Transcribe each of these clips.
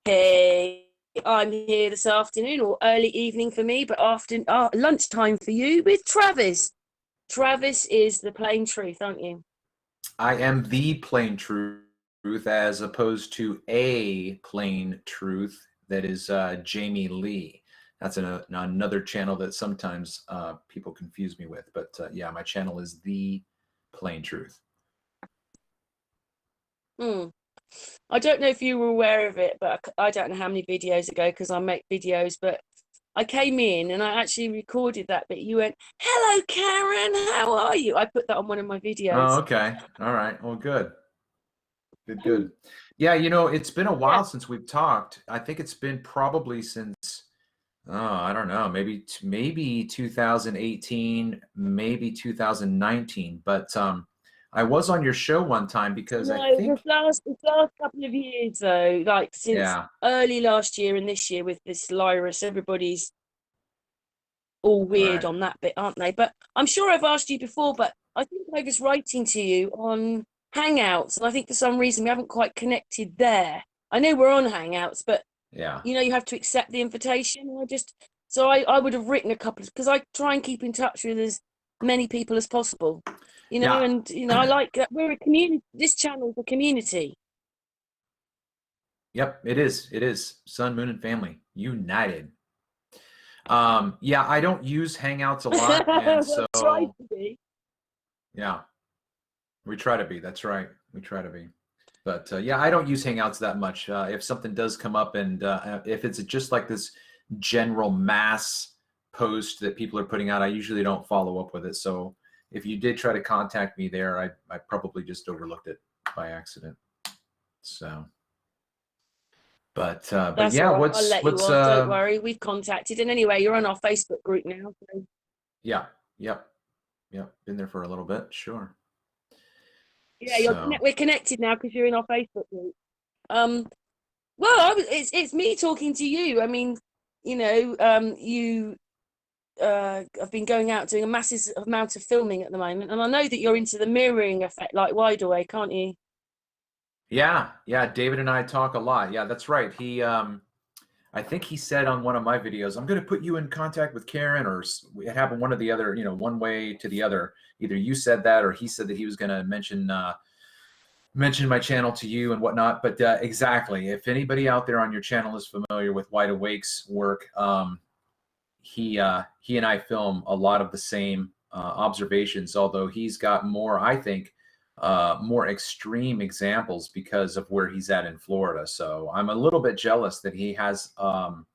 Hey, I'm here this afternoon or early evening for me, but after lunchtime for you with Travis. Travis is the plain truth, aren't you? I am the plain truth as opposed to a plain truth that is Jamie Lee. That's another channel that sometimes people confuse me with. But yeah, my channel is the plain truth. Hmm. I don't know if you were aware of it, but I don't know how many videos ago because I make videos, but I came in and I actually recorded that bit. You went, "Hello, Karen, how are you?" I put that on one of my Oh, videos. okay. All right. Well, good. Good, good. Yeah, you know, it's been a Yeah. while since we've talked. I think it's been probably since, oh, I don't know, maybe 2018, maybe 2019. But I was on your show one time because I No, think, this last couple of years though, like since yeah, early last year and this year with this virus, everybody's all weird right. on that bit, aren't they? But I'm sure I've asked you before, but I think I was writing to you on Hangouts, and I think for some reason we haven't quite connected there. I know we're on Hangouts, but Yeah. you have to accept the invitation. I would have written a couple because I try and keep in touch with as many people as possible. Yeah. And I like that we're a community. This channel is a community. Yep, it is. It is. Sun, Moon, and Family United. Yeah, I don't use Hangouts a lot, and Well, try so to be. yeah, we try to be. That's right. We try to be. But yeah, I don't use Hangouts that much. If something does come up, and if it's just like this general mass post that people are putting out, I usually don't follow up with it. So if you did try to contact me there, I probably just overlooked it by accident. So, but That's yeah, all right. I'll let you what's off. Don't worry. We've contacted, and anyway, you're on our Facebook group now. So. yeah, yep, yep, been there for a little bit, sure. Yeah, So we're connected now because you're in our Facebook group. Um, well, it's me talking to you. I mean, you have been going out doing a massive amount of filming at the moment, and I know that you're into the mirroring effect, like Wide Awake, aren't you? yeah, yeah, David and I talk a lot. Yeah, that's right. I think he said on one of my videos, I'm going to put you in contact with Karen, or it happened one or the other, one way to the other. Either you said that, or he said that he was going to mention my channel to you and whatnot. But exactly, if anybody out there on your channel is familiar with Wide Awake's work, he and I film a lot of the same observations, although he's got more, I think, more extreme examples because of where he's at in Florida. So I'm a little bit jealous that he has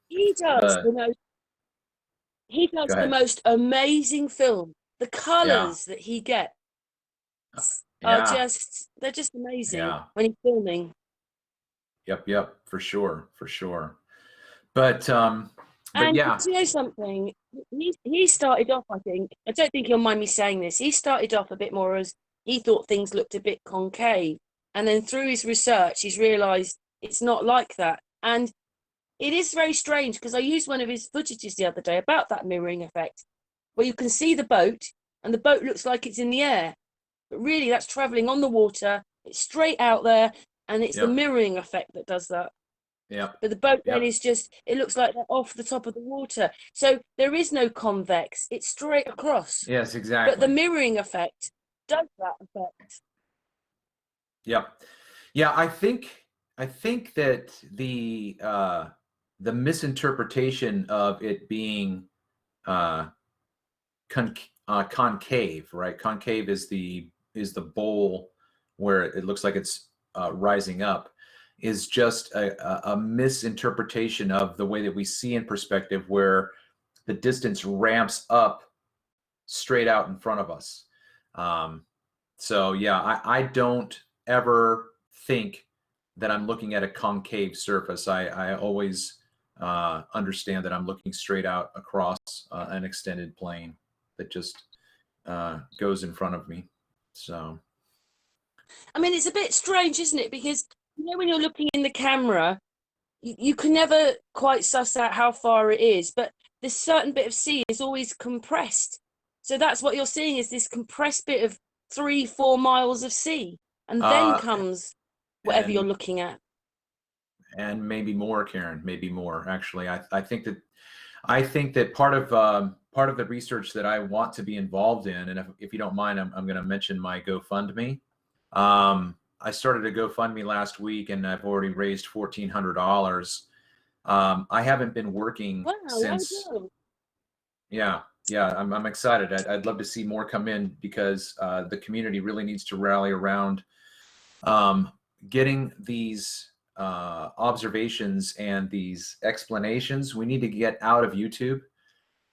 He does the. the most. He Go does the ahead. most amazing film. The Yeah, colors that he gets are yeah, they're just amazing yeah. when he's filming. Yep, yep, for sure, for sure. But And yeah, you know something? He started off, I think. I don't think he'll mind me saying this. He started off a bit more as he thought things looked a bit concave, and then through his research, he's realised it's not like that. And it is very strange because I used one of his footages the other day about that mirroring effect, where you can see the boat, and the boat looks like it's in the air, but really that's travelling on the water. It's straight out there, and it's the yep, mirroring effect that does that. yep, But the boat then yep. is just, it looks like they're off the top of the water. So there is no convex, it's straight across. Yes, But the exactly. mirroring effect does that effect. Yep. Yeah, I think that the misinterpretation of it being uh, concave, right? Concave is the bowl where it looks like it's rising up, is just a misinterpretation of the way that we see in perspective, where the distance ramps up straight out in front of us. Um, so yeah, I don't ever think that I'm looking at a concave surface. I always understand that I'm looking straight out across an extended plane that just goes in front of me. So I mean, it's a bit strange, isn't it? Because, when you're looking in the camera, you can never quite suss out how far it is, but this certain bit of sea is always compressed. So that's what you're seeing is this compressed bit of 3, 4 miles of sea. And then uh, comes whatever you're and looking at. And maybe more, Karen, maybe more. Actually, I think that part of the research that I want to be involved in, and if you don't mind, I'm going to mention my GoFundMe. I started a GoFundMe last week, and I've already raised $1,400. I haven't been working Wow, well since. done. Yeah, yeah, I'm excited. I'd love to see more come in because the community really needs to rally around um, getting these observations and these explanations. We need to get out of YouTube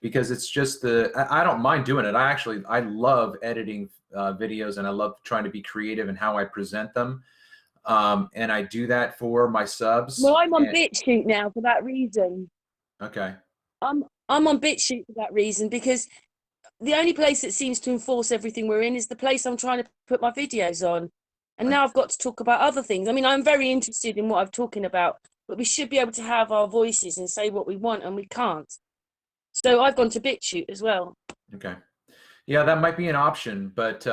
because it's just I don't mind doing it. I love editing videos, and I love trying to be creative in how I present them. And I do that for my Well, subs. I'm on And BitChute now for that reason. okay, I'm on BitChute for that reason because the only place that seems to enforce everything we're in is the place I'm trying to put my videos on. And right, now I've got to talk about other things. I mean, I'm very interested in what I'm talking about, but we should be able to have our voices and say what we want, and we can't. So I've gone to BitChute as well. okay. Yeah, that might be an option, but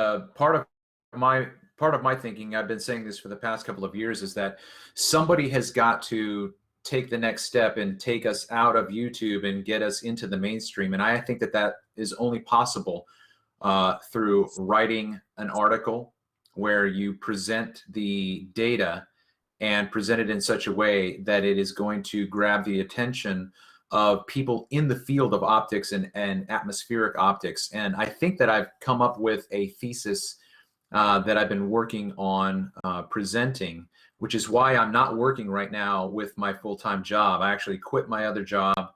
my part of my thinking, I've been saying this for the past couple of years, is that somebody has got to take the next step and take us out of YouTube and get us into the mainstream. And I think that that is only possible through writing an article where you present the data and present it in such a way that it is going to grab the attention of people in the field of optics and atmospheric optics. And I think that I've come up with a thesis that I've been working on presenting, which is why I'm not working right now with my full-time job. I actually quit my other job.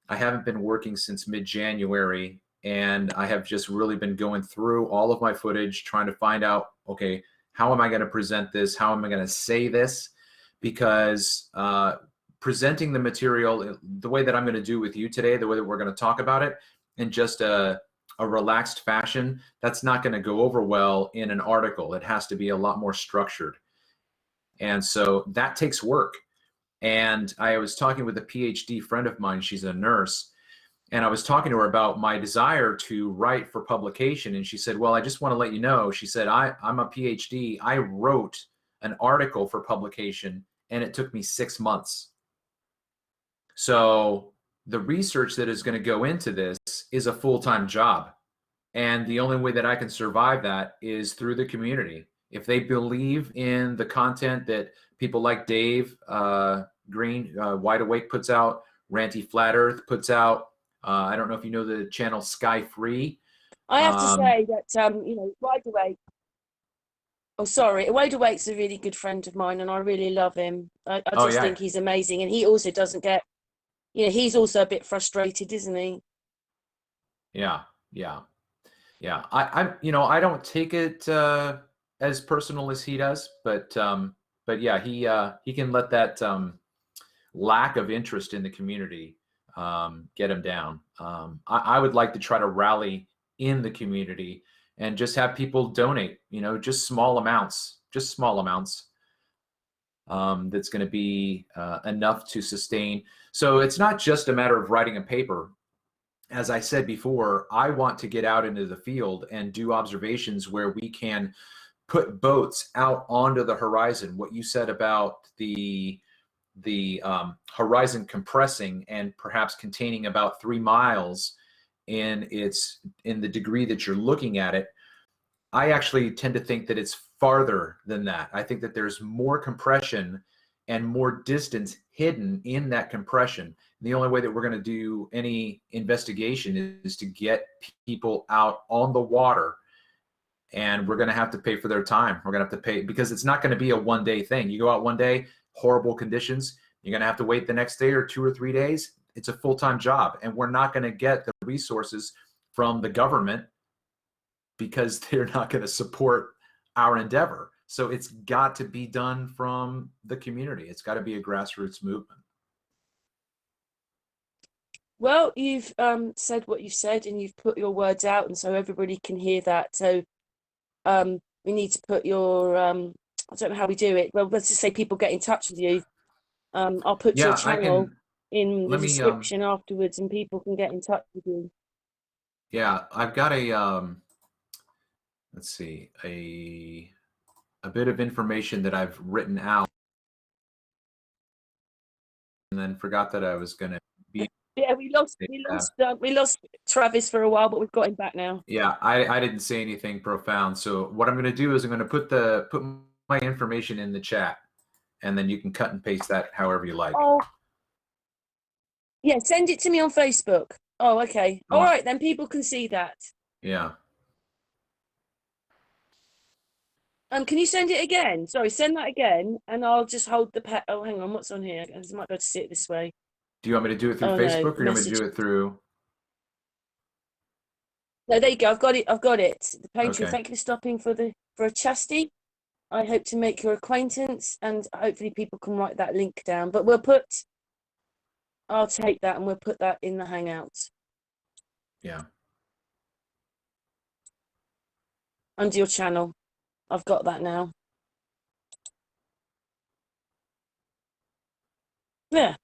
I haven't been working since mid-January, and I have just really been going through all of my footage, trying to find out, okay, how am I going to present this? How am I going to say this? Because presenting the material the way that I'm going to do with you today, the way that we're going to talk about it in just a relaxed fashion, that's not going to go over well in an article. It has to be a lot more structured. And so that takes work. And I was talking with a PhD friend of mine, she's a nurse, and I was talking to her about my desire to write for publication. And she said, well, I just want to let you know, she said, I'm a PhD. I wrote an article for publication, and it took me 6 months. So the research that is going to go into this is a full-time job. And the only way that I can survive that is through the community. If they believe in the content that people like Dave Green, Wide Awake puts out, Ranty Flat Earth puts out, I don't know if you know the channel Sky Free. I have to say that, Wide Awake. Oh, sorry, Wide Awake's a really good friend of mine, and I really love him. I Oh just yeah, think he's amazing, and he also doesn't get, he's also a bit frustrated, isn't he? yeah, yeah, yeah. I don't take it as personal as he does, but yeah, he can let that lack of interest in the community get him down. I would like to try to rally in the community and just have people donate, just small amounts, that's going to be enough to sustain. So it's not just a matter of writing a paper. As I said before, I want to get out into the field and do observations where we can put boats out onto the horizon. What you said about the horizon compressing and perhaps containing about 3 miles in the degree that you're looking at it, I actually tend to think that it's farther than that. I think that there's more compression and more distance hidden in that compression. The only way that we're going to do any investigation is to get people out on the water, and we're going to have to pay for their time. We're going to have to pay because it's not going to be a one-day thing. You go out one day, horrible conditions, you're going to have to wait the next day or 2 or 3 days. It's a full-time job, and we're not going to get the resources from the government because they're not going to support our endeavor. So it's got to be done from the community. It's got to be a grassroots movement. Well, you've said what you've said, and you've put your words out, and so everybody can hear that. So we need to put your I don't know how we do it. Well, let's just say people get in touch with you. I'll put your Yeah, I channel can. in the Let me. description afterwards, and people can get in touch with you. Yeah, I've got a. Let's see, a bit of information that I've written out then forgot that I was going to be. Yeah, we lost Travis for a while, but we've got him back now. Yeah, I didn't say anything profound. So what I'm going to do is I'm going to put my information in the chat, and then you can cut and paste that however you like. Oh, yeah, send it to me on Facebook. Oh, okay. All right, then people can see that. Yeah. Can you send it again? Sorry, send that again, and I'll just hold the pet. Oh, hang on, what's on here? I might be able to see it this way. Do you want me to do it through Facebook, or do you want me to do it through? No, there you go. I've got it. I've got it. The patron. Okay. Thank you for stopping for a chasty. I hope to make your acquaintance, and hopefully people can write that link down. But I'll take that and we'll put that in the Hangouts. Yeah. Under your channel. I've got that now. Yeah.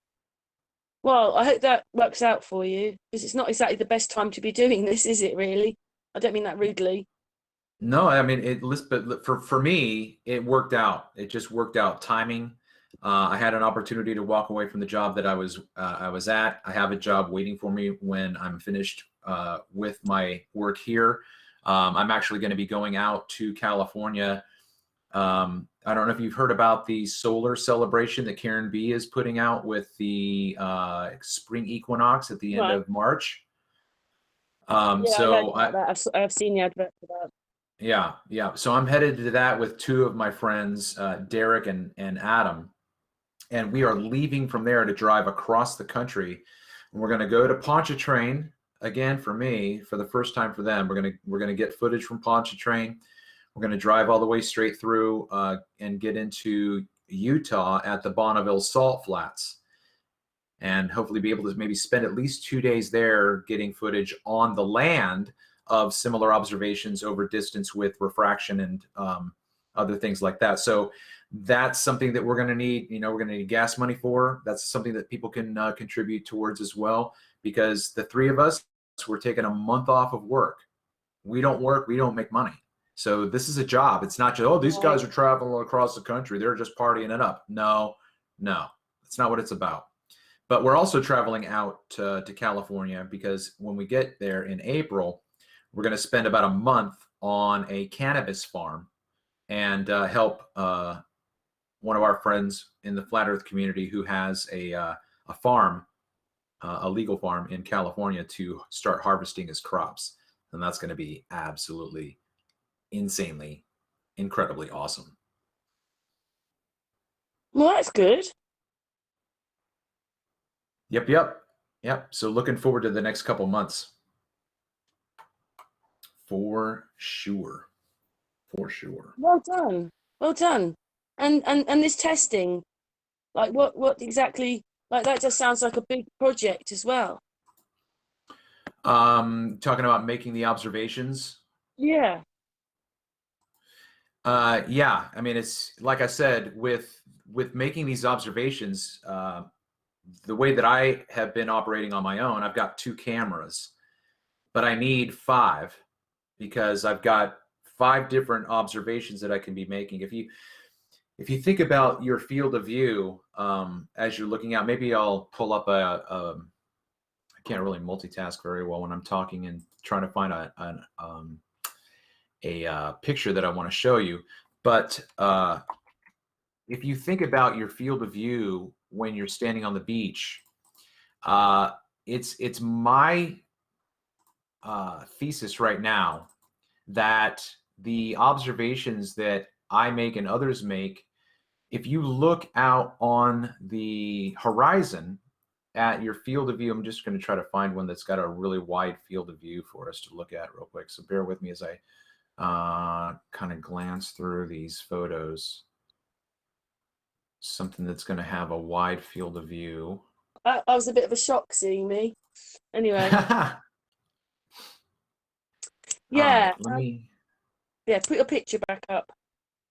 Well, I hope that works out for you, because it's not exactly the best time to be doing this, is it, really? I don't mean that rudely. No, I mean, but for me, it worked out. It just worked out. Timing. I had an opportunity to walk away from the job that I was at. I have a job waiting for me when I'm finished with my work here. I'm actually going to be going out to California. I don't know if you've heard about the solar celebration that Karen B is putting out with the spring equinox at the end of March. Yeah, so I've seen the advert for that. Yeah. So I'm headed to that with two of my friends, Derek and Adam, and we are leaving from there to drive across the country. And we're going to go to Pontchartrain again for me, for the first time for them. We're gonna get footage from Pontchartrain. We're going to drive all the way straight through and get into Utah at the Bonneville Salt Flats, and hopefully be able to maybe spend at least 2 days there getting footage on the land of similar observations over distance with refraction and other things like that. So that's something that we're going to need. We're going to need gas money for. That's something that people can contribute towards as well, because the three of us, we're taking a month off of work. We don't work, we don't make money. So this is a job. It's not just, oh, these guys are traveling across the country, they're just partying it up. No, that's not what it's about. But we're also traveling out to California, because when we get there in April, we're going to spend about a month on a cannabis farm and help one of our friends in the Flat Earth community who has a farm, a legal farm in California, to start harvesting his crops. And that's going to be absolutely insanely, incredibly awesome. Well, that's good. Yep. So looking forward to the next couple months. For sure. Well done. And this testing, like what exactly, like that just sounds like a big project as well. Talking about making the observations. Yeah. Yeah. I mean, it's like I said, with making these observations, the way that I have been operating on my own, I've got 2 cameras, but I need 5, because I've got 5 different observations that I can be making. If you think about your field of view as you're looking out, maybe I'll pull up I can't really multitask very well when I'm talking and trying to find a picture that I want to show you. But if you think about your field of view when you're standing on the beach, it's my thesis right now that the observations that I make and others make, if you look out on the horizon at your field of view, I'm just going to try to find one that's got a really wide field of view for us to look at real quick. So bear with me as I kind of glance through these photos. Something that's going to have a wide field of view. I was a bit of a shock seeing me. Anyway. Yeah. Yeah, put your picture back up.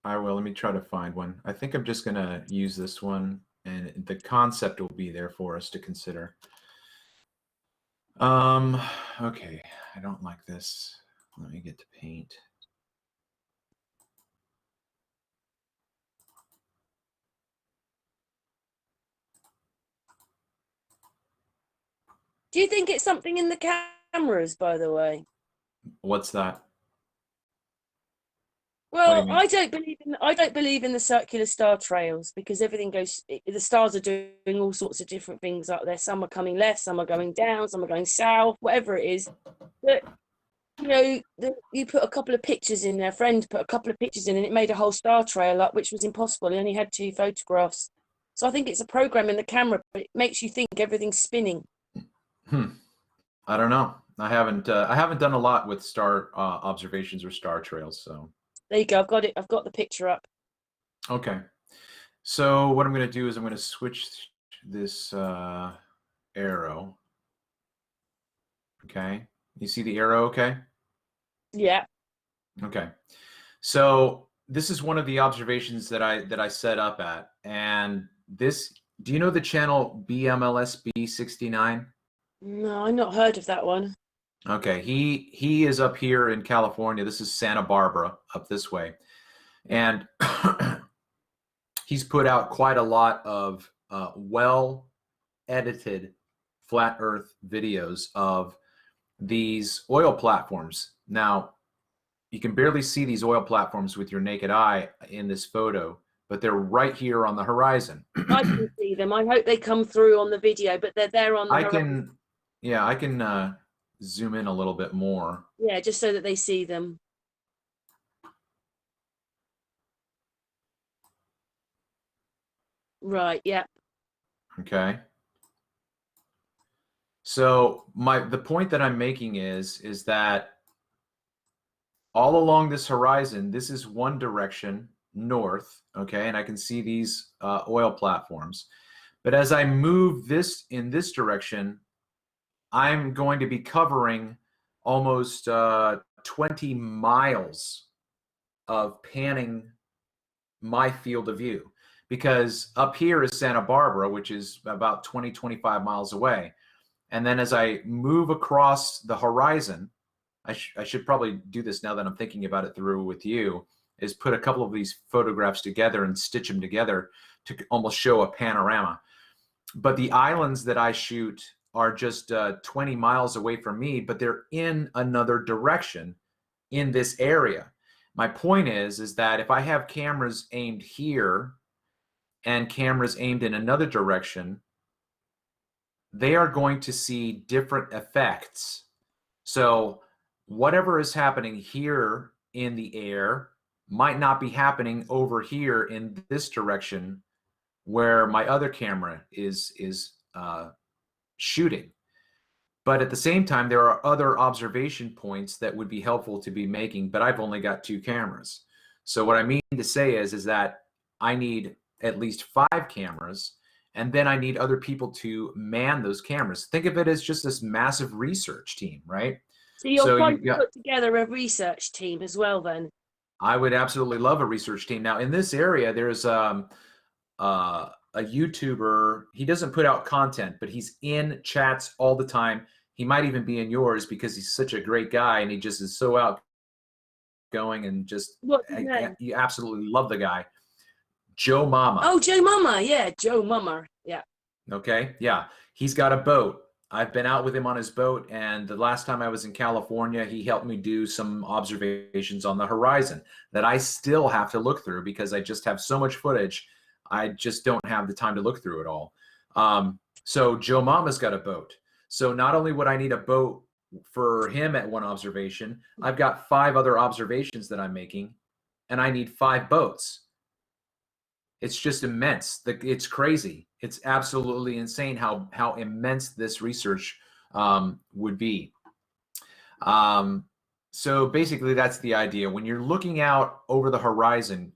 I will. Let me try to find one. I think I'm just going to use this one, and the concept will be there for us to consider. Okay. I don't like this. Let me get to paint. Do you think it's something in the cameras, by the way? What's that? What do you Well, mean? I don't believe in the circular star trails because everything goes. The stars are doing all sorts of different things up there. Some are coming left, some are going down, some are going south. Whatever it is, but you put a couple of pictures in. Their friend put a couple of pictures in, and it made a whole star trail up, which was impossible. He only had 2 photographs, so I think it's a program in the camera, but it makes you think everything's spinning. I don't know. I haven't done a lot with star observations or star trails. So There you go. I've got it. I've got the picture up. okay. So what I'm going to do is I'm going to switch this arrow. Okay. You see the arrow? Okay. Yeah. Okay. So this is one of the observations that I set up at, and this. Do you know the channel BMLSB69? No, I've not heard of that one. Okay, he is up here in California. This is Santa Barbara up this way, and he's put out quite a lot of well edited flat Earth videos of these oil platforms. Now, you can barely see these oil platforms with your naked eye in this photo, but they're right here on the horizon. I can see them. I hope they come through on the video, but they're there on the horizon. I can zoom in a little bit more. Yeah, just so that they see them. Right, yeah. Okay. So the point that I'm making is that all along this horizon, this is one direction north, okay, and I can see these oil platforms. But as I move this in this direction, I'm going to be covering almost 20 miles of panning my field of view, because up here is Santa Barbara, which is about 20, 25 miles away. And then as I move across the horizon, I should probably do this now that I'm thinking about it through with you, is put a couple of these photographs together and stitch them together to almost show a panorama. But the islands that I shoot are just 20 miles away from me, but they're in another direction in this area. My point is that if I have cameras aimed here and cameras aimed in another direction, they are going to see different effects. So whatever is happening here in the air might not be happening over here in this direction where my other camera is shooting. But at the same time, there are other observation points that would be helpful to be making, but I've only got 2 cameras. So what I mean to say is that I need at least 5 cameras, and then I need other people to man those cameras. Think of it as just this massive research team, right? So you're So trying you've to got, put together a research team as well, then? I would absolutely love a research team. Now, in this area, there's a YouTuber. He doesn't put out content, but he's in chats all the time. He might even be in yours because he's such a great guy and he just is so outgoing and just What's his name? you absolutely love the guy. Joe Mama. Oh, Joe Mama. Yeah, Joe Mama. Yeah. Okay. Yeah. He's got a boat. I've been out with him on his boat, and the last time I was in California, he helped me do some observations on the horizon that I still have to look through because I just have so much footage. I just don't have the time to look through it all. So Joe Mama's got a boat. So not only would I need a boat for him at one observation, I've got 5 other observations that I'm making, and I need 5 boats. It's just immense. It's crazy. It's absolutely insane how immense this research would be. So basically, that's the idea. When you're looking out over the horizon,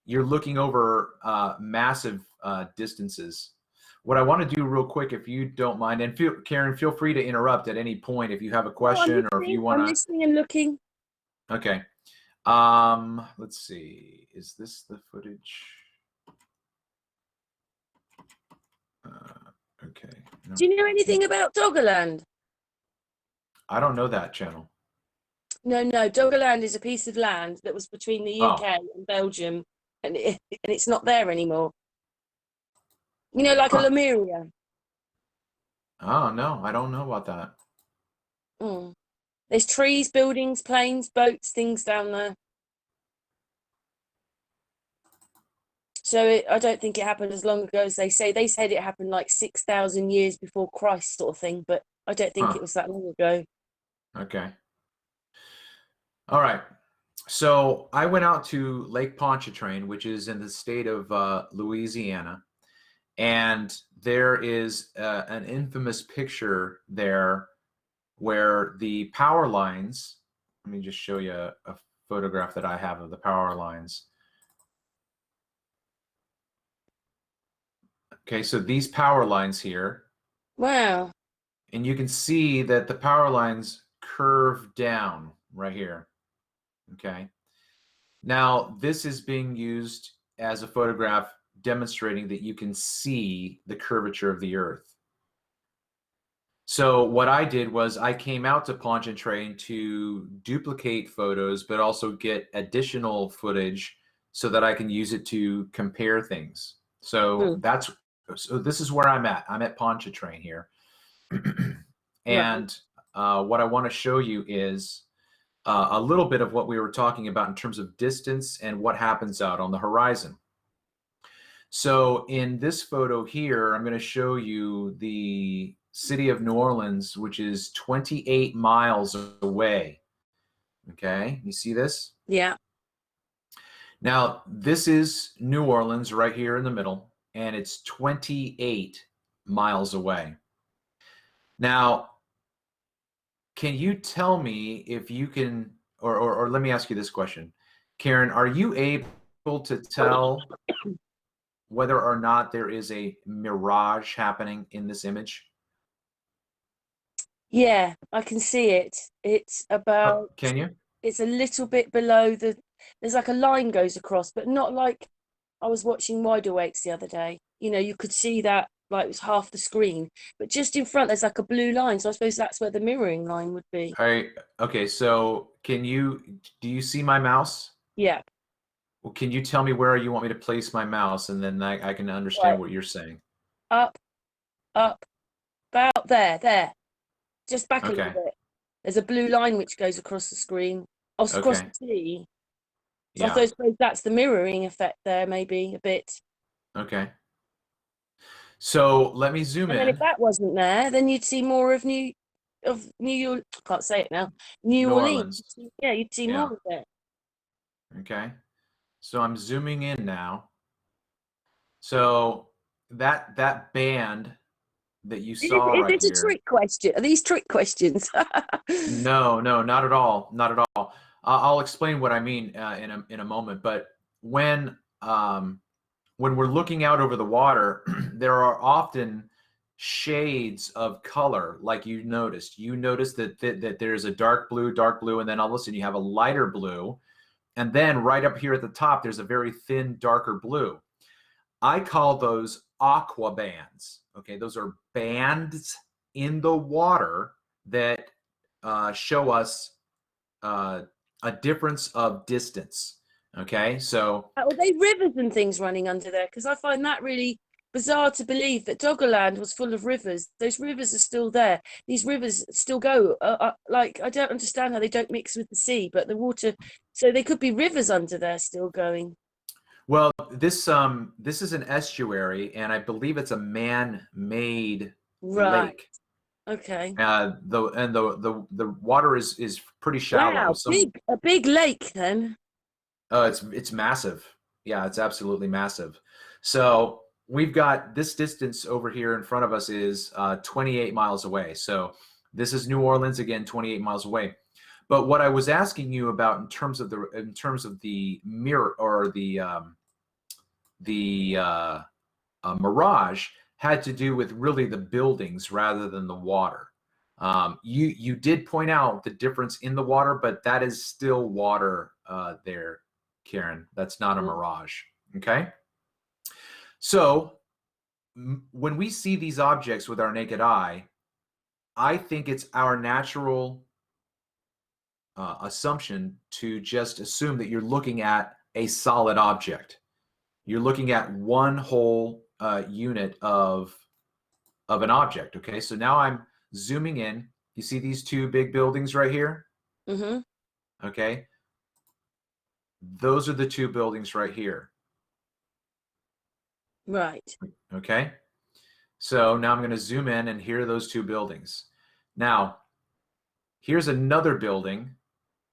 you're looking over massive distances. What I want to do real quick, if you don't mind, and Karen, feel free to interrupt at any point if you have a question or if you want to. I'm listening and looking. Okay. Let's see. Is this the footage? Okay. No. Do you know anything about Doggerland? I don't know that channel. No, Doggerland is a piece of land that was between the UK and Belgium, and it's not there anymore. You know, like a Lemuria. Oh, no, I don't know about that. Mm. There's trees, buildings, planes, boats, things down there. So I don't think it happened as long ago as they say. They said it happened like 6,000 years before Christ, sort of thing. But I don't think it Huh. was that long ago. Okay. All right. So I went out to Lake Pontchartrain, which is in the state of Louisiana, and there is an infamous picture there where the power lines. Let me just show you a photograph that I have of the power lines. Okay, so these power lines here, Wow. and you can see that the power lines curve down right here. Okay. Now, this is being used as a photograph demonstrating that you can see the curvature of the Earth. So what I did was I came out to Pontchartrain to duplicate photos, but also get additional footage so that I can use it to compare things. So Mm. this is where I'm at. I'm at Pontchartrain here. Right. And what I want to show you is a little bit of what we were talking about in terms of distance and what happens out on the horizon. So in this photo here, I'm going to show you the city of New Orleans, which is 28 miles away. Okay, you see this? Yeah. Now, this is New Orleans right here in the middle, and it's 28 miles away. Now, can you tell me if you can, or let me ask you this question. Karen, are you able to tell whether or not there is a mirage happening in this image? Yeah, I can see it. It's Oh, about, can you? it's a little bit below there's like a line goes across, but not like I was watching Wide Awakes the other day. You know, you could see that like it was half the screen, but just in front there's like a blue line. So I suppose that's where the mirroring line would be. Okay, so do you see my mouse? Yeah. Well, can you tell me where you want me to place my mouse, and then I can understand Right. what you're saying? Up, up, about there. Just back a little Okay, bit. There's a blue line which goes across the screen, or across okay, the sea. So I yeah, suppose that's the mirroring effect there, maybe a bit. okay. So let me zoom And then if in. that wasn't there, then you'd see more of New York. I can't say it now. New New Orleans. Orleans. Yeah, you'd see more Yeah, of it. okay. So I'm zooming in now. So that band that you saw Is right this a here. trick question? Are these trick questions? No, no, not at all, not at all. I'll explain what I mean in a moment. But when we're looking out over the water, there are often shades of color, like you noticed. You noticed that there's a dark blue, and then all of a sudden you have a lighter blue, and then right up here at the top, there's a very thin, darker blue. I call those aqua bands. Okay, those are bands in the water that show us uh, a difference of distance. Okay, so Are they rivers and things running under there? Because I find that really bizarre to believe that Doggerland was full of rivers. Those rivers are still there. These rivers still go. Like I don't understand how they don't mix with the sea, but the water. So they could be rivers under there still going. well, this is an estuary, and I believe it's a man-made Right. lake. Okay. The water is pretty shallow. Wow. Some A big lake then. it's massive. Yeah, it's absolutely massive. So we've got this distance over here in front of us is 28 miles away. So this is New Orleans again, 28 miles away. But what I was asking you about in terms of the mirror or the mirage had to do with really the buildings rather than the water. You did point out the difference in the water, but that is still water there, Karen. That's not a Mm. mirage. Okay. So when we see these objects with our naked eye, I think it's our natural assumption to just assume that you're looking at a solid object. You're looking at one whole unit of of an object. Okay, so now I'm zooming in. You see these two big buildings right here? Mm-hmm. Okay, those are the two buildings right here. Right. Okay, so now I'm going to zoom in, and here are those two buildings. Now, here's another building,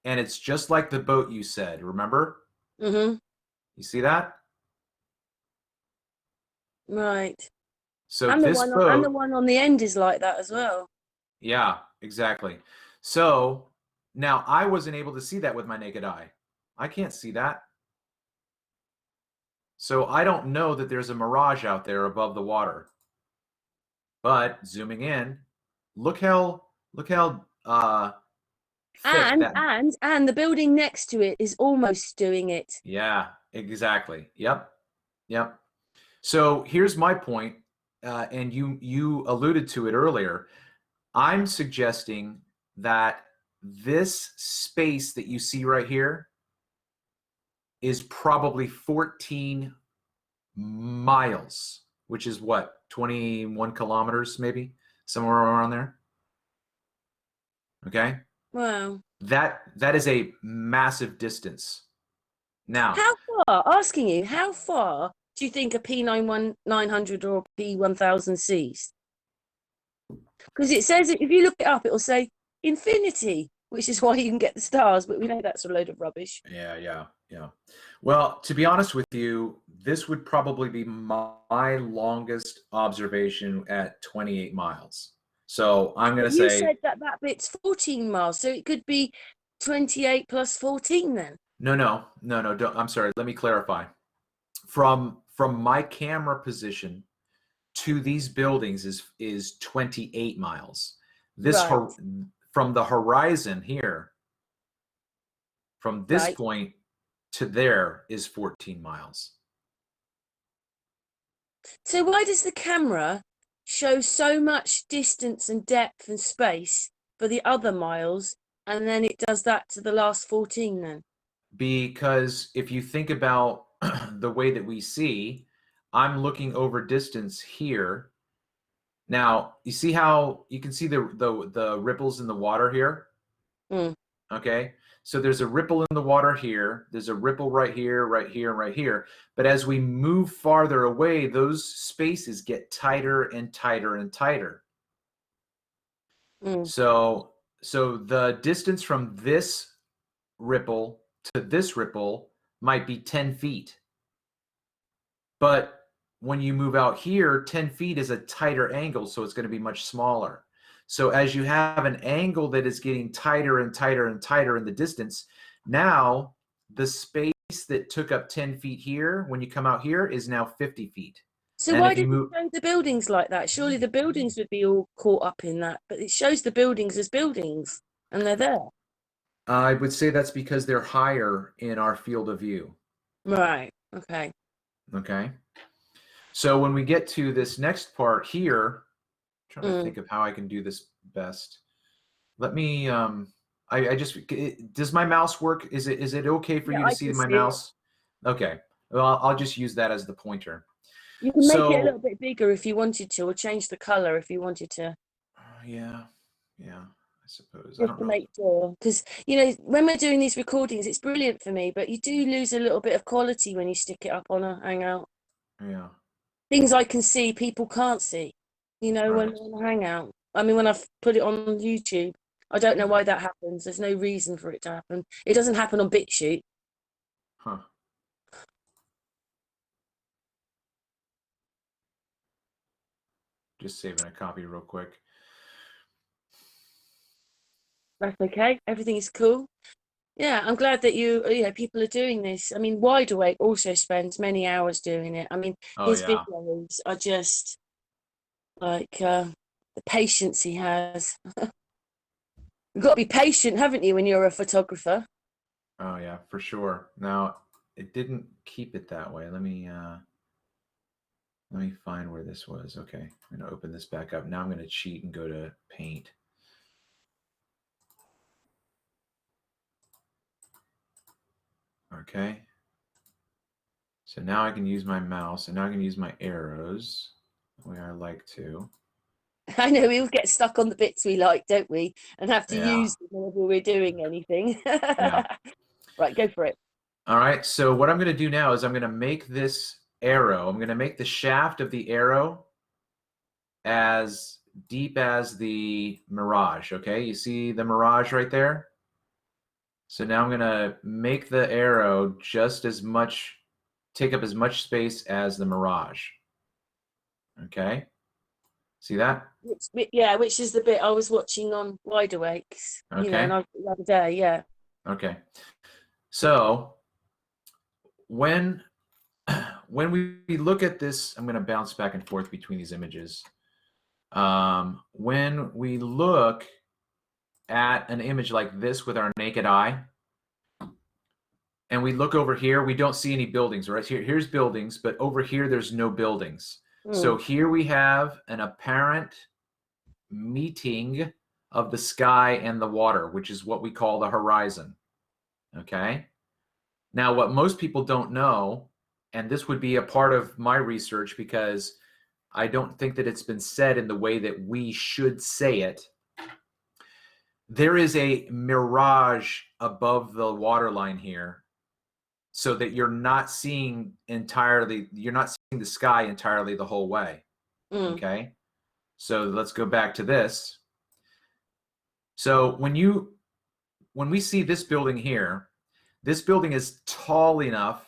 and it's just like the boat you said, remember? Mm-hmm. You see that? Right. So And the this one and the boat, one on the end is like that as well. yeah, exactly. So now I wasn't able to see that with my naked eye. I can't see that. So I don't know that there's a mirage out there above the water. But zooming in, look how thick And that. and the building next to it is almost doing it. Yeah, exactly. Yep, yep. So here's my point, and you alluded to it earlier. I'm suggesting that this space that you see right here is probably 14 miles, which is what, 21 kilometers, maybe somewhere around there. Okay, Wow. that is a massive distance. Now, How far? Asking you, how far do you think a P900 or P1000 sees? Because it says if you look it up, it will say infinity, which is why you can get the stars. But we know that's a load of rubbish. yeah. Well, to be honest with you, this would probably be my longest observation at 28 miles. So I'm going But to you say, said that that bit's 14 miles, so it could be 28 plus 14 then. no, don't, I'm sorry. Let me clarify. From my camera position to these buildings is 28 miles. This Right, from the horizon here, from this right. point to there is 14 miles. So why does the camera show so much distance and depth and space for the other miles, and then it does that to the last 14 then? Because if you think about the way that we see, I'm looking over distance here. Now, you see how you can see the ripples in the water here? Mm. Okay. So there's a ripple in the water here. There's a ripple right here, right here, and right here. But as we move farther away, those spaces get tighter and tighter and tighter. Mm. So the distance from this ripple to this ripple might be 10 feet. But when you move out here, 10 feet is a tighter angle, so it's going to be much smaller. So as you have an angle that is getting tighter and tighter and tighter in the distance, now the space that took up 10 feet here, when you come out here, is now 50 feet. So And why if you does it move, show the buildings like that? Surely the buildings would be all caught up in that, but it shows the buildings as buildings, and they're there. I would say that's because they're higher in our field of view. Right. Okay. Okay. So when we get to this next part here, I'm trying to Mm. think of how I can do this best. Let me I just does my mouse work? Is it okay for Yeah, you to I see can my see it. mouse? Okay. Well, I'll just use that as the pointer. You can make it a little So, bit bigger if you wanted to, or change the color if you wanted to, yeah. Yeah, I suppose. I just don't to know. make sure. Because, when we're doing these recordings, it's brilliant for me, but you do lose a little bit of quality when you stick it up on a Hangout. Yeah. Things I can see, people can't see, when Right. they're on a Hangout. I mean, when I've put it on YouTube, I don't know Yeah. why that happens. There's no reason for it to happen. It doesn't happen on BitChute. Huh. Just saving a copy real quick. That's okay. Everything is cool. Yeah, I'm glad that people are doing this. I mean, Wide Awake also spends many hours doing it. I mean, Oh his yeah. videos are just like the patience he has. You've got to be patient, haven't you, when you're a photographer? Oh yeah, for sure. Now, it didn't keep it that way. Let me find where this was. Okay. I'm going to open this back up. Now I'm going to cheat and go to Paint. Okay. So now I can use my mouse, and now I can use my arrows the way I like to. I know we all get stuck on the bits we like, don't we? And have to Yeah. use them whenever we're doing anything. Yeah. Right, go for it. All right. So what I'm going to do now is I'm going to make this arrow. I'm going to make the shaft of the arrow as deep as the Mirage. Okay. You see the Mirage right there? So now I'm going to make the arrow just as much, take up as much space as the Mirage. Okay. See that? Which is the bit I was watching on Wide Awakes, you know, Okay. and the other day, yeah. Okay. So when when we look at this, I'm going to bounce back and forth between these images. When we look at an image like this with our naked eye, and we look over here, we don't see any buildings, right? Here's buildings, but over here, there's no buildings. So here we have an apparent meeting of the sky and the water, which is what we call the horizon. Okay. Now, what most people don't know, and this would be a part of my research because I don't think that it's been said in the way that we should say it. There is a mirage above the waterline here so that you're not seeing entirely, you're not seeing the sky entirely the whole way. Okay. So let's go back to this. So when we see this building here, this building is tall enough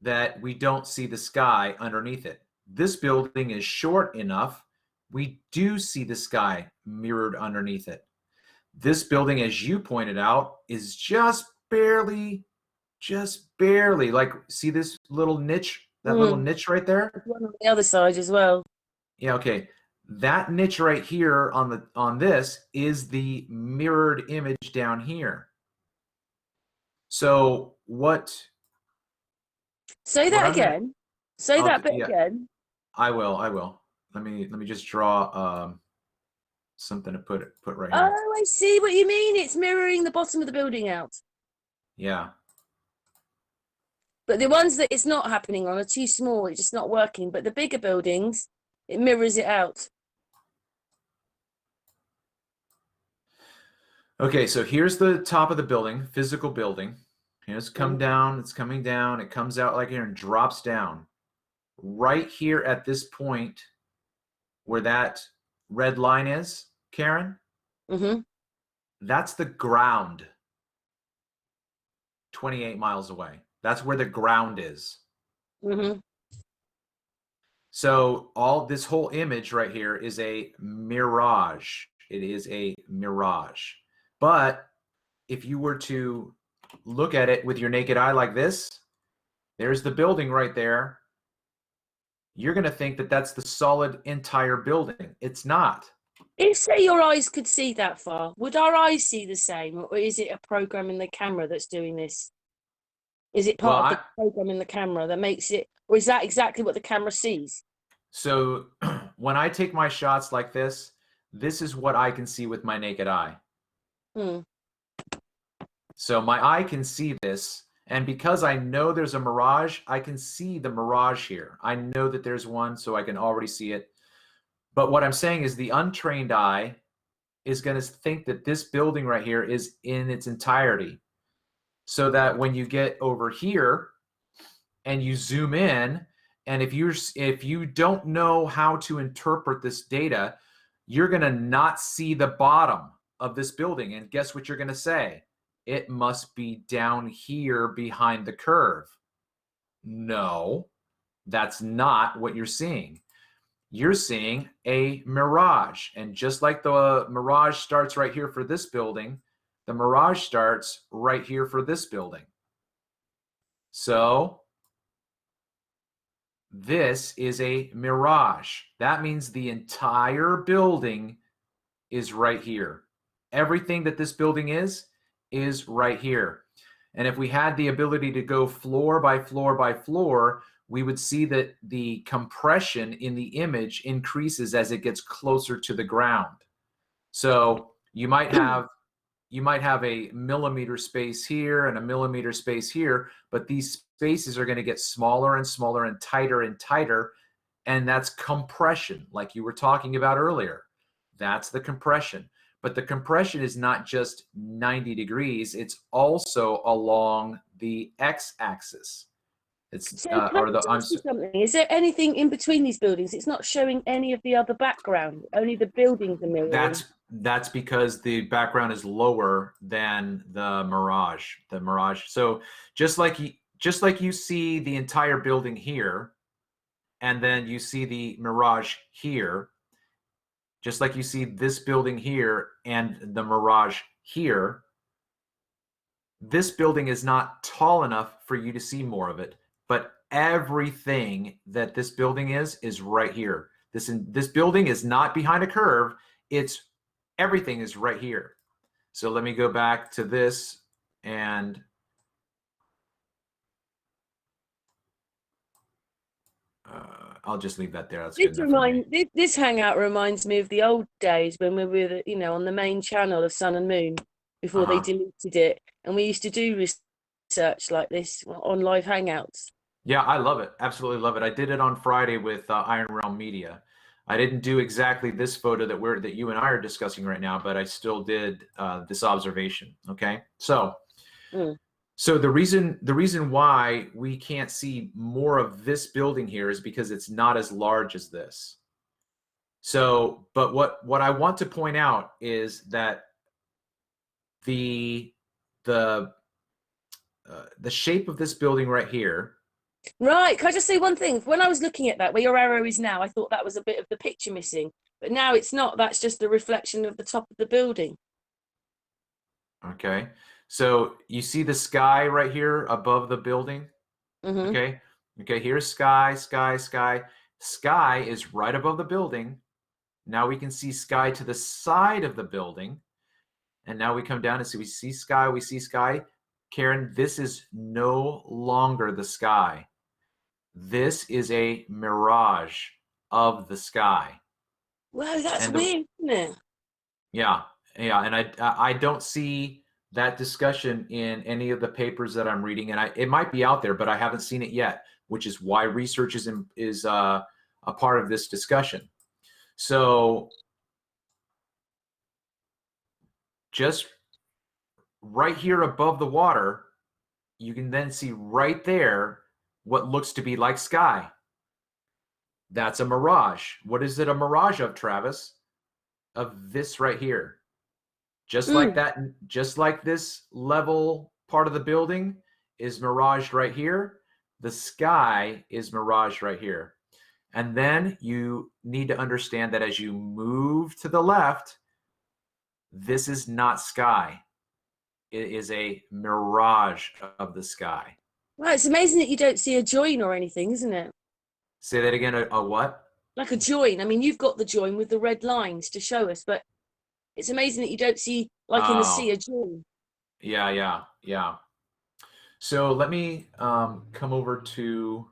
that we don't see the sky underneath it. This building is short enough, we do see the sky mirrored underneath it. This building, as you pointed out, is just barely, like, see this little niche, that little niche right there? There's one on the other side as well. Yeah, okay. That niche right here on this is the mirrored image down here. So Say that again. Say that bit again. I will. Let me just draw something to put right here. Oh, I see what you mean. It's mirroring the bottom of the building out. Yeah. But the ones that it's not happening on are too small. It's just not working. But the bigger buildings, it mirrors it out. Okay, so here's the top of the building, physical building. It's come down, it's coming down, it comes out like here and drops down. Right here at this point where that red line is, Karen, that's the ground 28 miles away. That's where the ground is. So this whole image right here is a mirage. It is a mirage. But if you were to look at it with your naked eye like this, there's the building right there. You're going to think that that's the solid entire building. It's not. If, say, your eyes could see that far, would our eyes see the same? Or is it a program in the camera that's doing this? Is it part of the program in the camera that makes it, or is that exactly what the camera sees? So when I take my shots like this is what I can see with my naked eye. So my eye can see this, and because I know there's a mirage, I can see the mirage here. I know that there's one, so I can already see it. But what I'm saying is the untrained eye is going to think that this building right here is in its entirety. So that when you get over here and you zoom in, and if you don't know how to interpret this data, you're going to not see the bottom of this building. And guess what you're going to say? It must be down here behind the curve. No, that's not what you're seeing. You're seeing a mirage. And just like the mirage starts right here for this building, the mirage starts right here for this building. So this is a mirage. That means the entire building is right here. Everything that this building is right here. And if we had the ability to go floor by floor by floor, we would see that the compression in the image increases as it gets closer to the ground. So you might have a millimeter space here and a millimeter space here, but these spaces are going to get smaller and smaller and tighter and that's compression, like you were talking about earlier. That's the compression. But the compression is not just 90 degrees, it's also along the x-axis. It's So can I or the just ask you something? Is there anything in between these buildings? It's not showing any of the other background. Only the buildings are mirroring. that's because the background is lower than the Mirage. The Mirage. So just like you see the entire building here, and then you see the Mirage here, just like you see this building here and the Mirage here, this building is not tall enough for you to see more of it, but everything that this building is right here. This building is not behind a curve. It's everything is right here. So let me go back to this, and I'll just leave that there. That's good enough for me. This hangout reminds me of the old days when we were, on the main channel of Sun and Moon before they deleted it, and we used to do research like this on live hangouts. Yeah, I love it. Absolutely love it. I did it on Friday with Iron Realm Media. I didn't do exactly this photo that you and I are discussing right now, but I still did this observation. Okay, so so the reason why we can't see more of this building here is because it's not as large as this. So, but what I want to point out is that the shape of this building right here. Right. Can I just say one thing? When I was looking at that, where your arrow is now, I thought that was a bit of the picture missing, but now it's not. That's just the reflection of the top of the building. Okay. So you see the sky right here above the building? Okay. Okay, here's sky, sky, sky. Sky is right above the building. Now we can see sky to the side of the building. And now we come down and see, we see sky, we see sky. Karen, this is no longer the sky. This is a mirage of the sky. Wow, that's weird, isn't it? Yeah, yeah, and I don't see that discussion in any of the papers that I'm reading, and it might be out there, but I haven't seen it yet, which is why research is a part of this discussion. So just right here above the water, you can then see right there what looks to be like sky. That's a mirage. What is it a mirage of, Travis? Of this right here. Just like that, just like this level part of the building is miraged right here, the sky is miraged right here. And then you need to understand that as you move to the left, this is not sky. It is a mirage of the sky. Wow, it's amazing that you don't see a join or anything, isn't it? Say that again, a what? Like a join. I mean, you've got the join with the red lines to show us, but it's amazing that you don't see, like in the sea, a join. Yeah. So let me come over to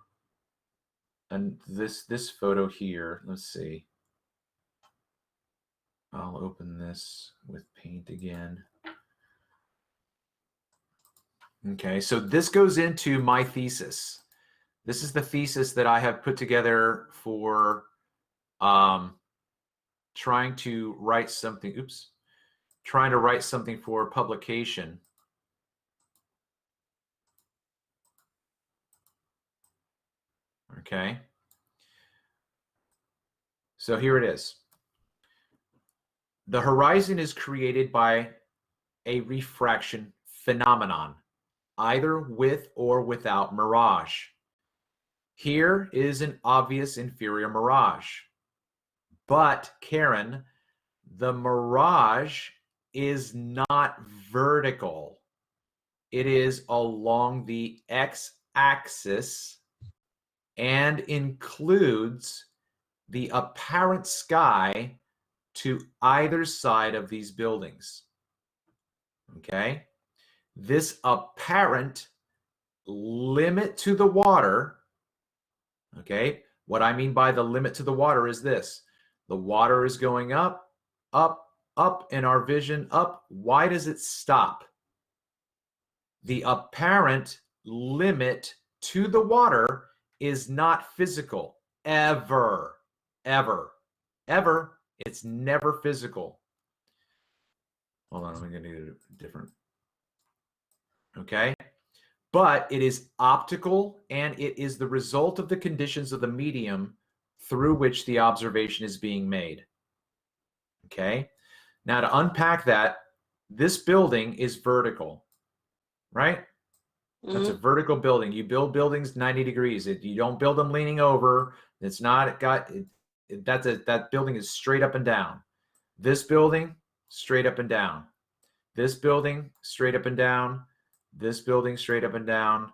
this photo here. Let's see. I'll open this with paint again. Okay, so this goes into my thesis. This is the thesis that I have put together for trying to write something. Trying to write something for publication. Okay. So here it is. The horizon is created by a refraction phenomenon, either with or without mirage. Here is an obvious inferior mirage. But, Karen, the mirage is not vertical. It is along the x-axis and includes the apparent sky to either side of these buildings. Okay? This apparent limit to the water, okay? What I mean by the limit to the water is this. The water is going up, up, up in our vision, up. Why does it stop? The apparent limit to the water is not physical. ever, ever, ever. It's never physical. Hold on, I'm going to do it different. Okay. But it is optical, and it is the result of the conditions of the medium through which the observation is being made. Okay. Now, to unpack that, this building is vertical, right? That's a vertical building. You build buildings 90 degrees. You don't build them leaning over. It's not got that building is straight up and down. This building, straight up and down. This building, straight up and down. This building, straight up and down.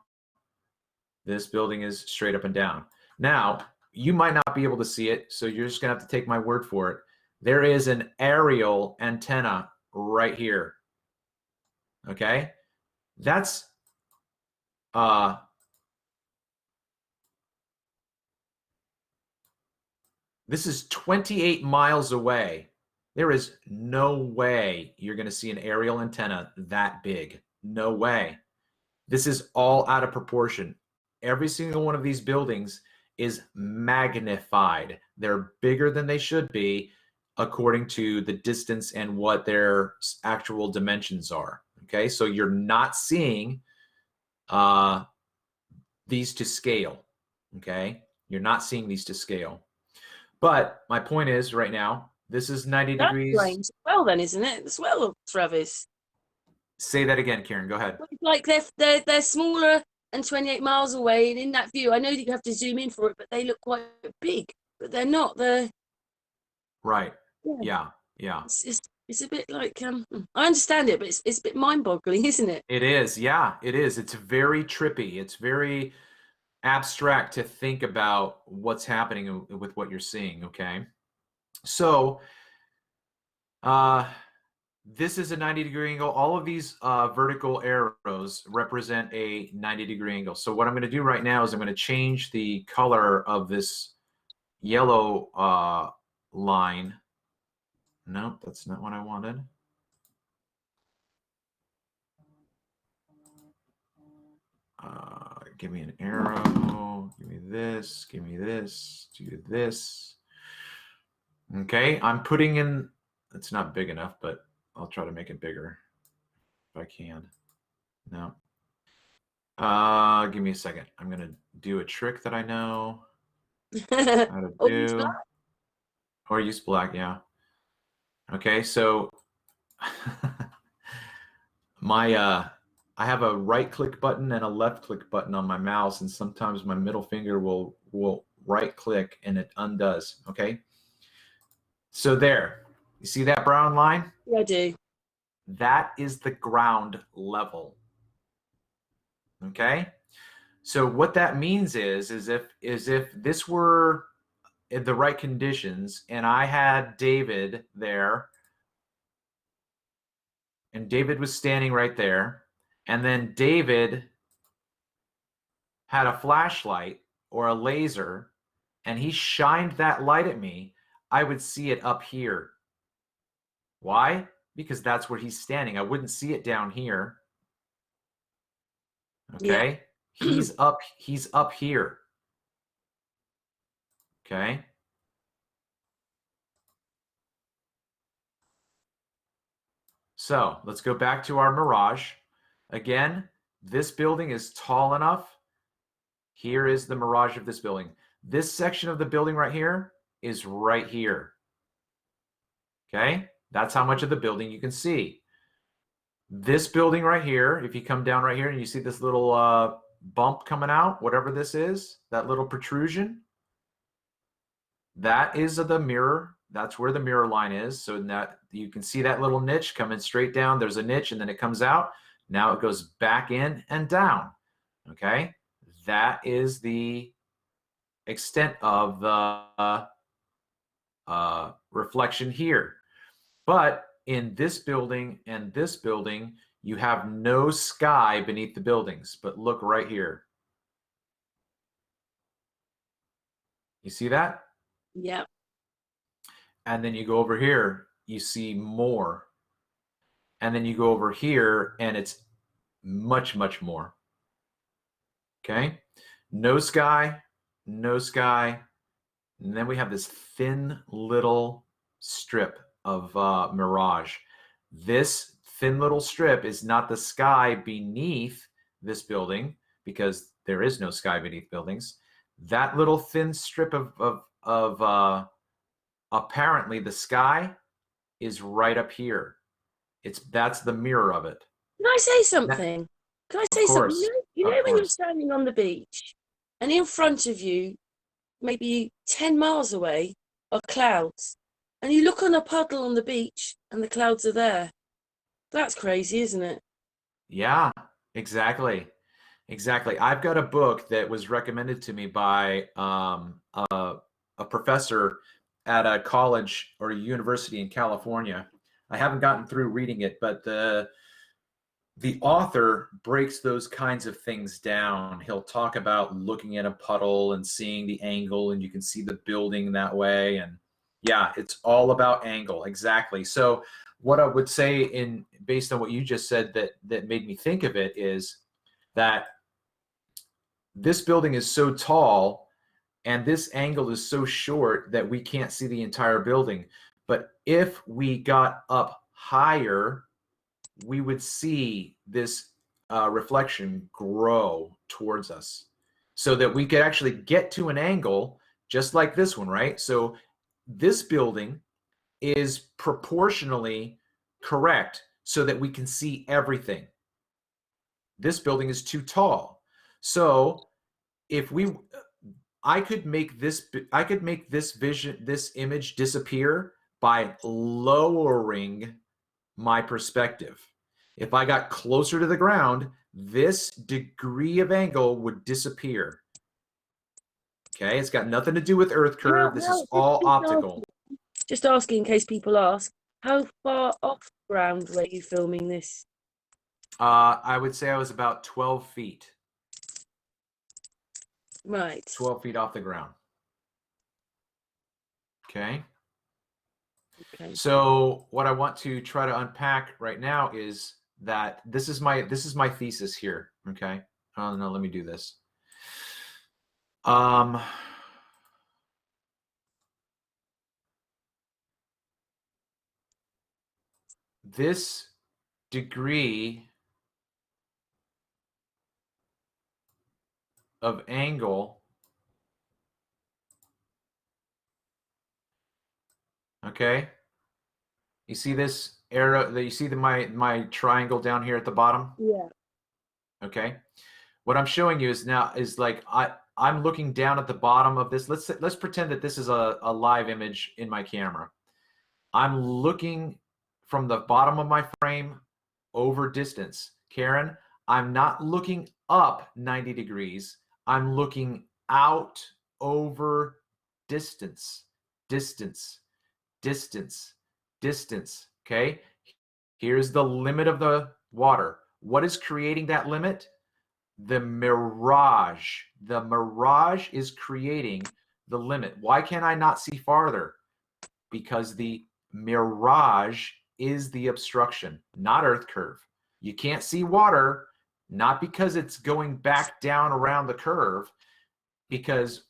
This building is straight up and down. Now, you might not be able to see it, so you're just going to have to take my word for it. There is an aerial antenna right here. Okay? That's this is 28 miles away. There is no way you're going to see an aerial antenna that big. No way. This is all out of proportion. Every single one of these buildings is magnified. They're bigger than they should be according to the distance and what their actual dimensions are. Okay, so you're not seeing these to scale. Okay, you're not seeing these to scale. But my point is, right now, this is 90 That's degrees. strange. Well, then, isn't it? As well, Travis. Say that again, Kieran. Go ahead. Like they're smaller and 28 miles away, and in that view, I know that you have to zoom in for it, but they look quite big. But they're not. They're Right. Yeah. It's a bit like I understand it, but it's a bit mind-boggling, isn't it? It is. Yeah, it is. It's very trippy. It's very abstract to think about what's happening with what you're seeing. Okay. So, this is a 90-degree angle. All of these vertical arrows represent a 90-degree angle. So what I'm going to do right now is I'm going to change the color of this yellow line. Nope, that's not what I wanted. Give me an arrow. Give me this. Give me this. Do this. Okay, I'm putting in. It's not big enough, but I'll try to make it bigger if I can. No. Give me a second. I'm gonna do a trick that I know how to do. Or use black, yeah. Okay, so I have a right click button and a left click button on my mouse, and sometimes my middle finger will right click and it undoes. Okay. So there, you see that brown line? Yeah, I do. That is the ground level. Okay. So what that means is if this were in the right conditions and I had David there, and David was standing right there, and then David had a flashlight or a laser and he shined that light at me, I would see it up here. Why? Because that's where he's standing. I wouldn't see it down here. Okay. Yeah. He's up here. Okay. So let's go back to our Mirage. Again, this building is tall enough. Here is the Mirage of this building. This section of the building right here is right here. Okay. That's how much of the building you can see. This building right here, if you come down right here and you see this little bump coming out, whatever this is, that little protrusion, that is the mirror. That's where the mirror line is. So that you can see that little niche coming straight down. There's a niche and then it comes out. Now it goes back in and down. Okay. That is the extent of the reflection here. But in this building and this building, you have no sky beneath the buildings. But look right here. You see that? Yeah. And then you go over here, you see more. And then you go over here and it's much, much more. Okay? No sky, no sky, And then we have this thin little strip of mirage. This thin little strip is not the sky beneath this building, because there is no sky beneath buildings. That little thin strip of apparently the sky is right up here. That's the mirror of it. Can I say something? Can I Of say something? course, You of know when you're course. standing on the beach and in front of you, maybe 10 miles away, are clouds, and you look on a puddle on the beach and the clouds are there. That's crazy, isn't it? Yeah, exactly. Exactly. I've got a book that was recommended to me by a professor at a college or a university in California. I haven't gotten through reading it, but the author breaks those kinds of things down. He'll talk about looking at a puddle and seeing the angle, and you can see the building that way. And yeah, it's all about angle. Exactly. So what I would say, in based on what you just said, that made me think of it, is that this building is so tall and this angle is so short that we can't see the entire building. But if we got up higher, we would see this reflection grow towards us, so that we could actually get to an angle just like this one, right? So this building is proportionally correct so that we can see everything. This building is too tall. So if I could make this image disappear by lowering my perspective. If I got closer to the ground, this degree of angle would disappear. Okay, it's got nothing to do with Earth curve. This is all optical. Just asking in case people ask, how far off ground were you filming this? I would say I was about 12 feet. Right. 12 feet off the ground. Okay. Okay. So what I want to try to unpack right now is that this is my thesis here. Okay. Oh no, let me do this. This degree of angle, okay, you see this arrow, you see my triangle down here at the bottom? Yeah. Okay, what I'm showing you is like I'm looking down at the bottom of this. Let's pretend that this is a live image in my camera. I'm looking from the bottom of my frame over distance. Karen, I'm not looking up 90 degrees. I'm looking out over distance, distance, distance, distance. Okay? Here's the limit of the water. What is creating that limit? The mirage. The mirage is creating the limit. Why can I not see farther? Because the mirage is the obstruction, not Earth curve. You can't see water, not because it's going back down around the curve, because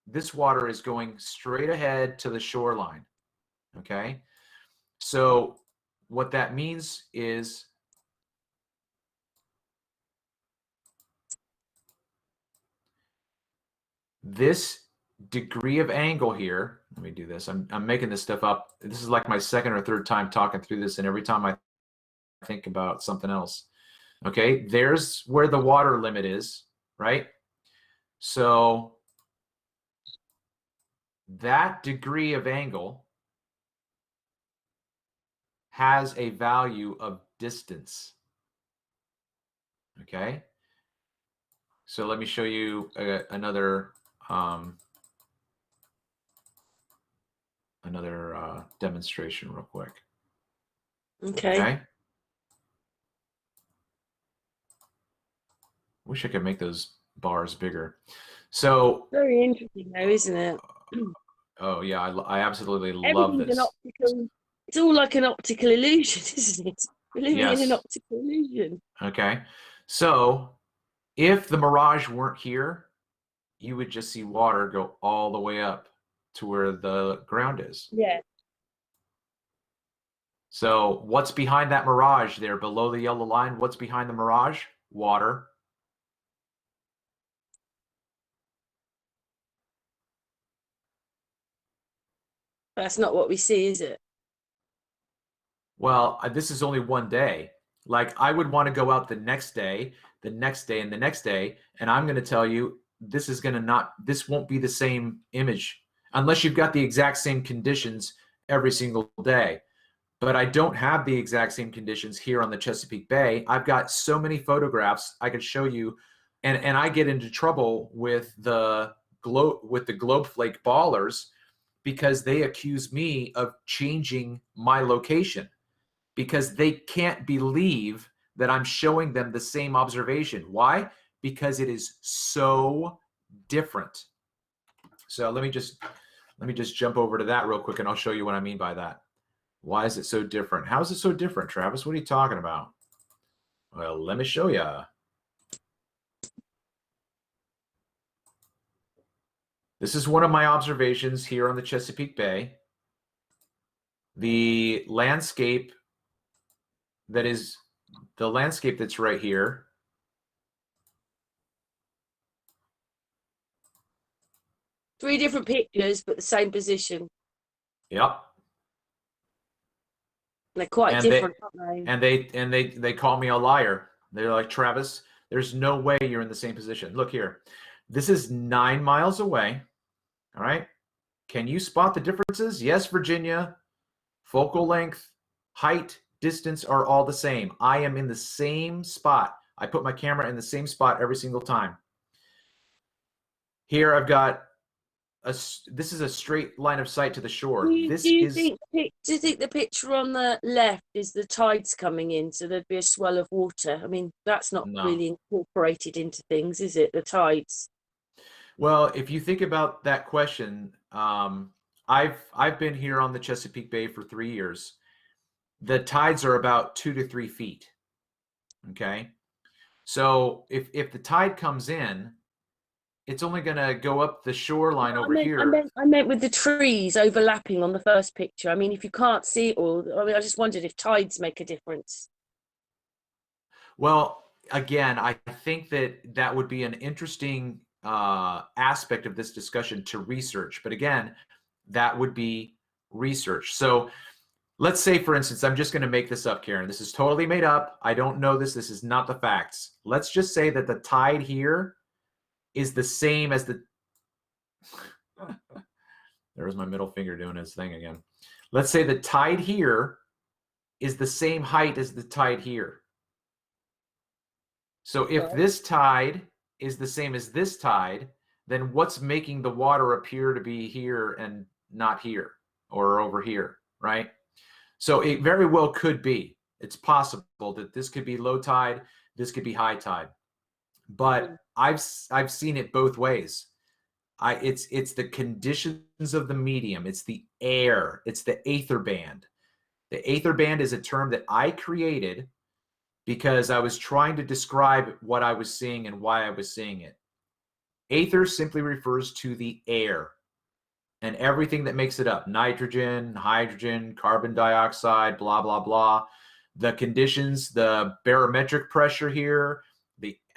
this water is going straight ahead to the shoreline. Okay? So what that means is this degree of angle here, let me do this. I'm making this stuff up. This is like my second or third time talking through this, and every time I think about something else. Okay, there's where the water limit is, right? So that degree of angle has a value of distance. Okay, so let me show you another demonstration real quick. Okay. Wish I could make those bars bigger. So very interesting though, isn't it? Oh yeah, I absolutely love Everything's this. an optical, it's all like an optical illusion, isn't it? We're living in an optical illusion. Okay. So if the mirage weren't here, you would just see water go all the way up to where the ground is. Yeah. So what's behind that mirage there below the yellow line? What's behind the mirage? Water. That's not what we see, is it? Well, this is only one day. Like I would want to go out the next day, the next day, and the next day, and I'm going to tell you this is going to this won't be the same image unless you've got the exact same conditions every single day. But I don't have the exact same conditions here on the Chesapeake Bay. I've got so many photographs I could show you, and I get into trouble with the globe flake ballers because they accuse me of changing my location because they can't believe that I'm showing them the same observation. Why? Because it is so different. So let me just jump over to that real quick and I'll show you what I mean by that. Why is it so different? How is it so different, Travis? What are you talking about? Well, let me show you. This is one of my observations here on the Chesapeake Bay. The landscape that's right here. Three different pictures, but the same position. Yep. They're quite different, aren't they? And they call me a liar. They're like, Travis, there's no way you're in the same position. Look here. This is 9 miles away. All right. Can you spot the differences? Yes, Virginia. Focal length, height, distance are all the same. I am in the same spot. I put my camera in the same spot every single time. Here I've got this is a straight line of sight to the shore. do you think the picture on the left is the tides coming in, so there'd be a swell of water? I mean, that's not really incorporated into things, is it? The tides. Well, if you think about that question, I've been here on the Chesapeake Bay for 3 years. The tides are about 2 to 3 feet. Okay, so if the tide comes in, it's only going to go up the shoreline over here. I meant with the trees overlapping on the first picture. I mean, if you can't see it all, I mean, I just wondered if tides make a difference. Well, again, I think that would be an interesting aspect of this discussion to research. But again, that would be research. So let's say, for instance, I'm just going to make this up, Karen. This is totally made up. I don't know this. This is not the facts. Let's just say that the tide here is the same as the there's my middle finger doing his thing again. Let's say the tide here is the same height as the tide here. So if this tide is the same as this tide, then what's making the water appear to be here and not here or over here, right? So it very well could be. It's possible that this could be low tide, this could be high tide. But I've seen it both ways. It's the conditions of the medium. It's the air. It's the aether band. The aether band is a term that I created because I was trying to describe what I was seeing and why I was seeing it. Aether simply refers to the air and everything that makes it up. Nitrogen, hydrogen, carbon dioxide, blah, blah, blah. The conditions, the barometric pressure here,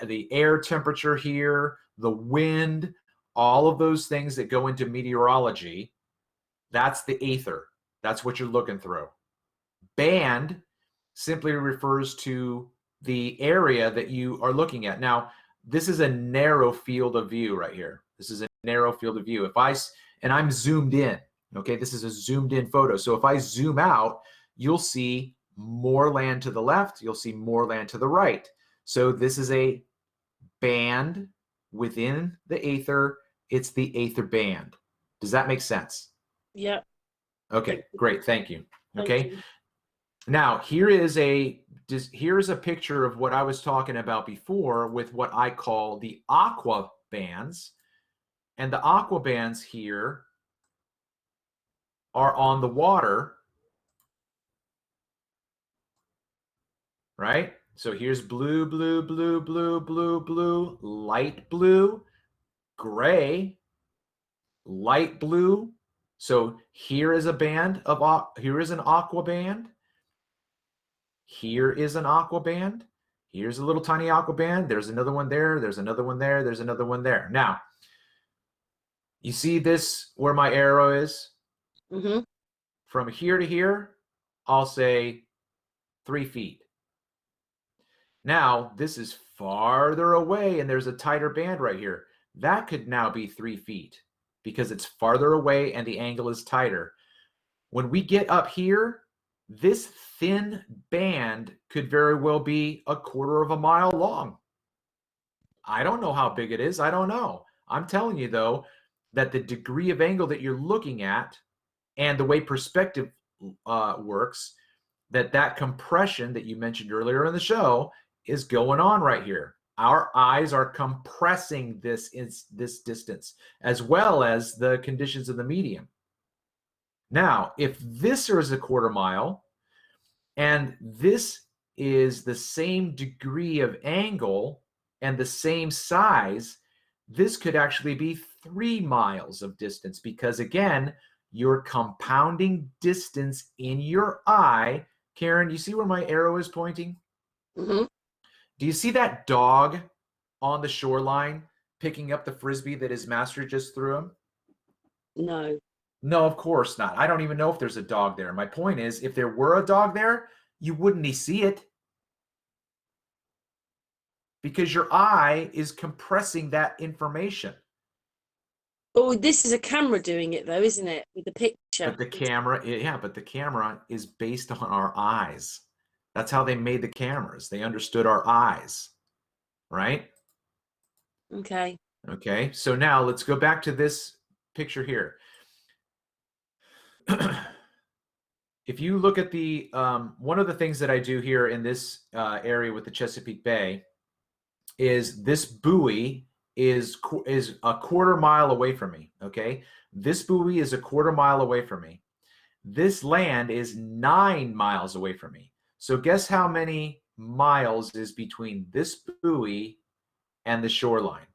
the air temperature here, the wind, all of those things that go into meteorology, that's the aether. That's what you're looking through. Band simply refers to the area that you are looking at. Now, this is a narrow field of view right here. This is a narrow field of view. And I'm zoomed in, okay? This is a zoomed in photo. So if I zoom out, you'll see more land to the left. You'll see more land to the right. So this is a band within the aether. It's the aether band. Does that make sense? Yeah. Okay, great. Thank you. Okay. Thank you. Now, here's a picture of what I was talking about before with what I call the aqua bands. And the aqua bands here are on the water, right? So here's blue, blue, blue, blue, blue, blue, light blue. gray, light blue. So here is a band of, here is an aqua band. Here is an aqua band. Here's a little tiny aqua band. There's another one there. There's another one there. There's another one there. Now, you see this where my arrow is? Mm-hmm. From here to here, I'll say 3 feet. Now, this is farther away, and there's a tighter band right here. That could now be 3 feet because it's farther away and the angle is tighter. When we get up here, this thin band could very well be 1/4 of a mile long. I don't know how big it is. I don't know. I'm telling you, though, that the degree of angle that you're looking at and the way perspective works, that compression that you mentioned earlier in the show is going on right here. Our eyes are compressing this distance, as well as the conditions of the medium. Now, if this is 1/4 mile, and this is the same degree of angle and the same size, this could actually be 3 miles of distance, because again, you're compounding distance in your eye. Karen, do you see where my arrow is pointing? Mm-hmm. Do you see that dog on the shoreline picking up the Frisbee that his master just threw him? No. No, of course not. I don't even know if there's a dog there. My point is, if there were a dog there, you wouldn't see it, because your eye is compressing that information. Oh, this is a camera doing it, though, isn't it? With the picture. But the camera, yeah, but the camera is based on our eyes. That's how they made the cameras. They understood our eyes, right? Okay. Okay, so now let's go back to this picture here. If you look at the, one of the things that I do here in this area with the Chesapeake Bay is this buoy is 1/4 mile away from me, okay? This buoy is 1/4 mile away from me. This land is 9 miles away from me. So guess how many miles is between this buoy and the shoreline?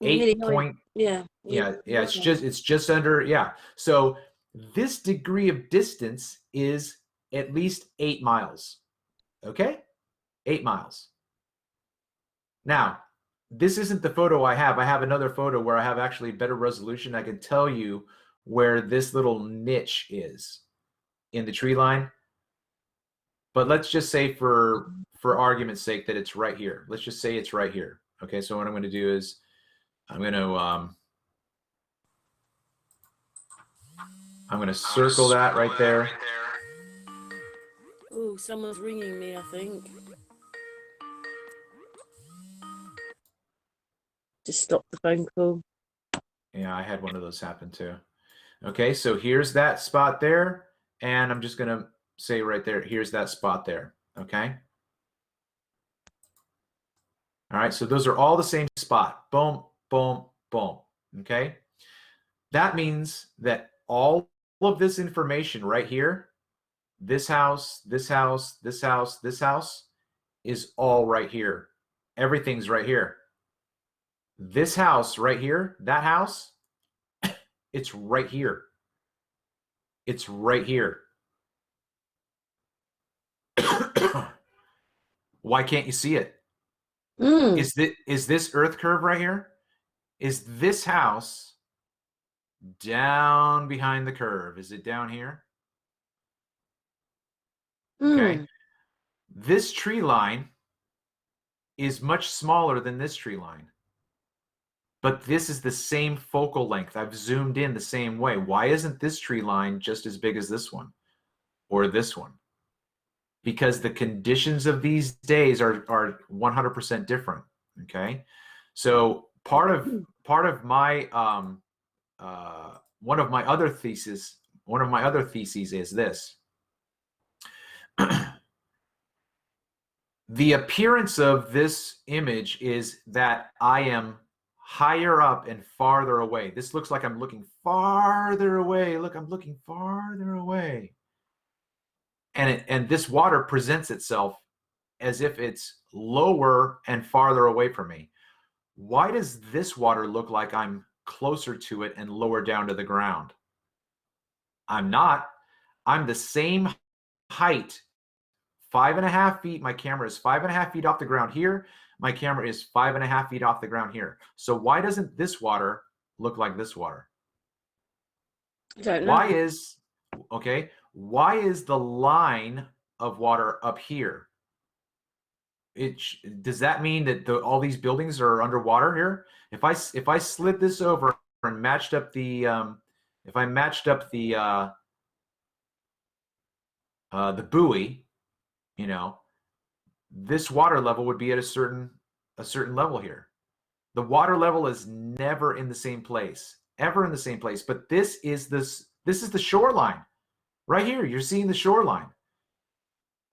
8 point. Yeah. It's just under, yeah. So this degree of distance is at least 8 miles. Okay? 8 miles. Now, this isn't the photo I have. I have another photo where I have actually better resolution. I can tell you where this little niche is in the tree line. But let's just say for argument's sake that it's right here. Let's just say it's right here. Okay, so what I'm going to do is I'm going to circle that right there. Oh, someone's ringing me, I think. Just stop the phone call. Yeah, I had one of those happen too. Okay, so here's that spot there, and I'm just going to say right there, here's that spot there, okay? All right, so those are all the same spot. Boom, boom, boom, okay? That means that all of this information right here, this house, this house, this house, this house, is all right here. Everything's right here. This house right here, that house, it's right here. It's right here. Why can't you see it? Is this earth curve right here? Is this house down behind the curve? Is it down here? Okay. This tree line is much smaller than this tree line. But this is the same focal length. I've zoomed in the same way. Why isn't this tree line just as big as this one or this one? Because the conditions of these days are 100% different. Okay, so part of my one of my other theses is this. The appearance of this image is that I am higher up and farther away. This looks like I'm looking farther away. Look, I'm looking farther away. And this water presents itself as if it's lower and farther away from me. why does this water look like I'm closer to it and lower down to the ground? I'm not. I'm the same height, 5.5 feet. My camera is 5.5 feet off the ground here. My camera is 5.5 feet off the ground here. So why doesn't this water look like this water? I don't know. Why is, okay, why is the line of water up here? Does that mean that all these buildings are underwater here? If I slid this over and matched up the if I matched up the buoy, you know, this water level would be at a certain level here. The water level is never in the same place, ever in the same place. But this is the shoreline right here. You're seeing the shoreline.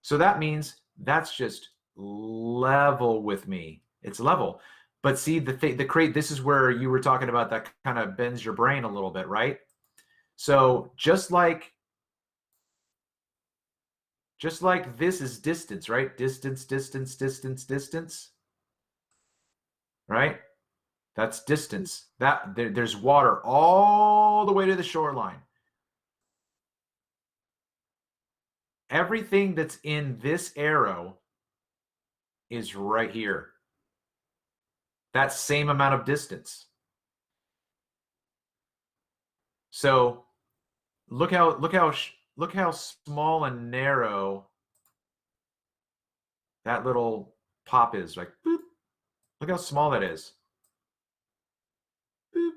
So that means that's just level with me. It's level. But see, this is where you were talking about that kind of bends your brain a little bit, right? So just like this is distance, right? Distance, distance, distance, distance, right? That's distance. There's water all the way to the shoreline. Everything that's in this arrow is right here. That same amount of distance. So look how small and narrow that little pop is. Like, boop. Look how small that is. Boop.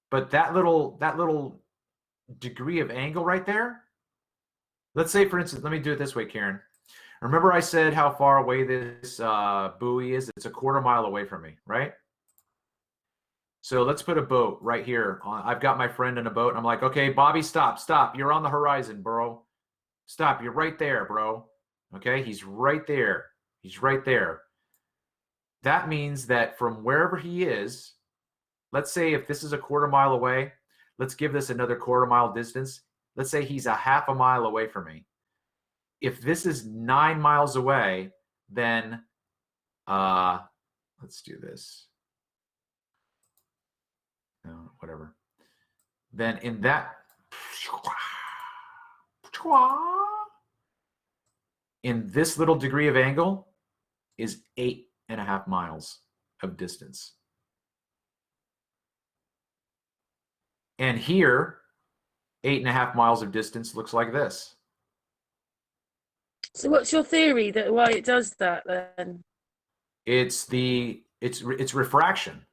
But that little degree of angle right there. Let's say, for instance, let me do it this way, Karen. Remember I said how far away this buoy is? It's a 1/4 mile away from me, right? So let's put a boat right here. I've got my friend in a boat. And I'm like, okay, Bobby, stop. You're on the horizon, bro. Stop. You're right there, bro. Okay, he's right there. He's right there. That means that from wherever he is, let's say if this is a 1/4 mile away, let's give this another 1/4 mile distance. Let's say he's a 1/2 mile away from me. If this is 9 miles away, then let's do this. No, whatever. Then in that in this little degree of angle is 8.5 miles of distance. And here, 8.5 miles of distance looks like this. So what's your theory that why it does that then? It's refraction.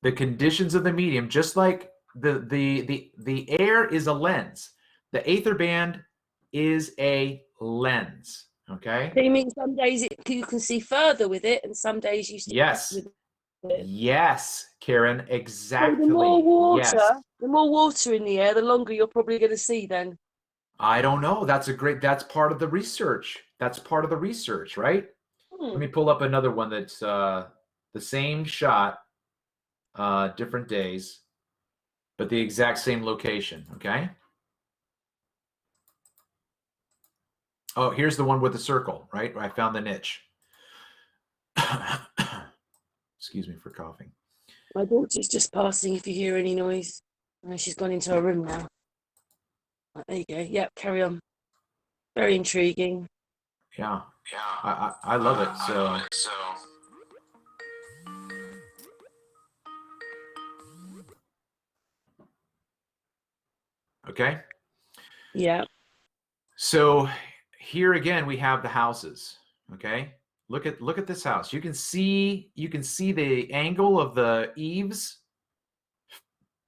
The conditions of the medium, just like the air is a lens. The aether band is a lens. Okay. So you mean some days you can see further with it, and some days you see Yes. with it. Yes, Karen, exactly. So the more water, yes. the more water in the air, the longer you're probably going to see then. I don't know. That's part of the research. That's part of the research, right? Let me pull up another one that's the same shot, different days, but the exact same location, okay? Oh, here's the one with the circle, right? I found the niche. Excuse me for coughing. My daughter's just passing if you hear any noise. She's gone into her room now. There you go. Yep, carry on. Very intriguing. Yeah. I love it. So. Okay. Yeah. So here again we have the houses. Okay. Look at this house. You can see the angle of the eaves,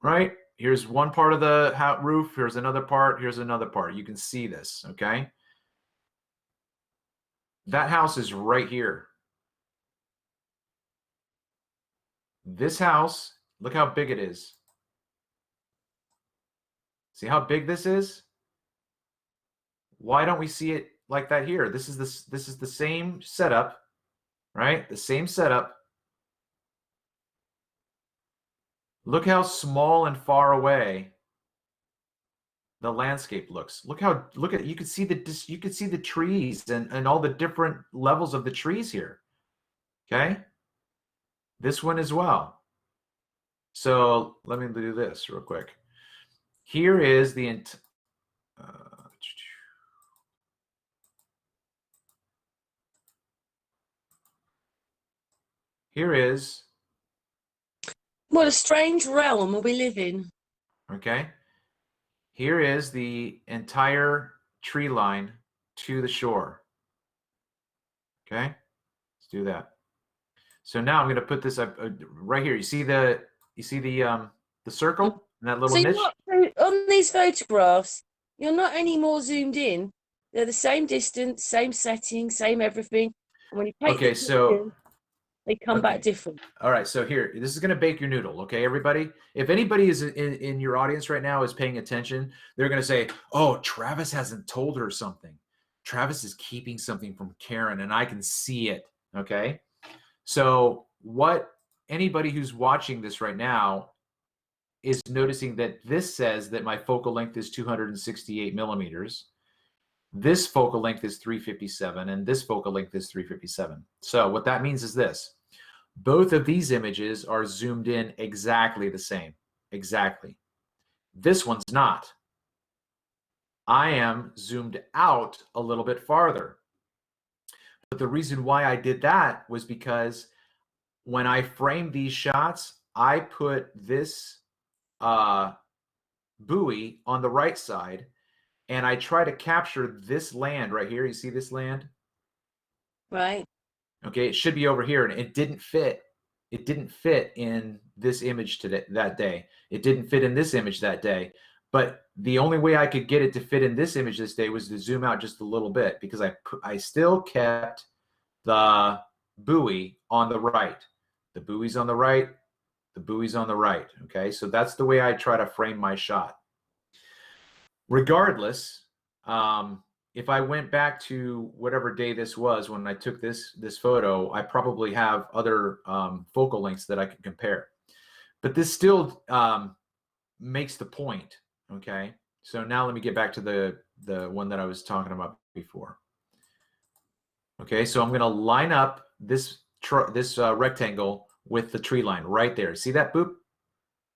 right? Here's one part of the roof. Here's another part. Here's another part. You can see this. Okay. That house is right here. This house, look how big it is. See how big this is? Why don't we see it like that here? This is the same setup, right? The same setup. Look how small and far away the landscape looks. You can see the trees and all the different levels of the trees here. Okay? this one as well. So let me do this real quick. Here is the here is, What a strange realm we live in. okay, here is the entire tree line to the shore. Okay, let's do that. So now I'm going to put this up right here. You see the circle and that little So, niche? on these photographs, you're not any more zoomed in. They're the same distance, same setting, same everything. And when you take Okay, the so pictures, they come back different. all right, so here, this is going to bake your noodle, okay, everybody? If anybody is in your audience right now is paying attention, they're going to say, oh, Travis hasn't told her something. Travis is keeping something from Karen, and I can see it, okay? So what anybody who's watching this right now is noticing that this says that my focal length is 268 millimeters. This focal length is 357, and this focal length is 357. So what that means is this. Both of these images are zoomed in exactly the same. Exactly. This one's not. I am zoomed out a little bit farther. But the reason why I did that was because when I framed these shots, I put this buoy on the right side, and I try to capture this land right here. You see this land? Right. Okay, it should be over here, and it didn't fit. It didn't fit in this image that day. It didn't fit in this image that day. But the only way I could get it to fit in this image this day was to zoom out just a little bit, because I still kept the buoy on the right. The buoy's on the right. The buoy's on the right. Okay, so that's the way I try to frame my shot. Regardless, if I went back to whatever day this was when I took this photo, I probably have other focal lengths that I can compare. But this still makes the point, okay? So now let me get back to the one that I was talking about before. Okay, so I'm going to line up this rectangle with the tree line right there. See that? Boop.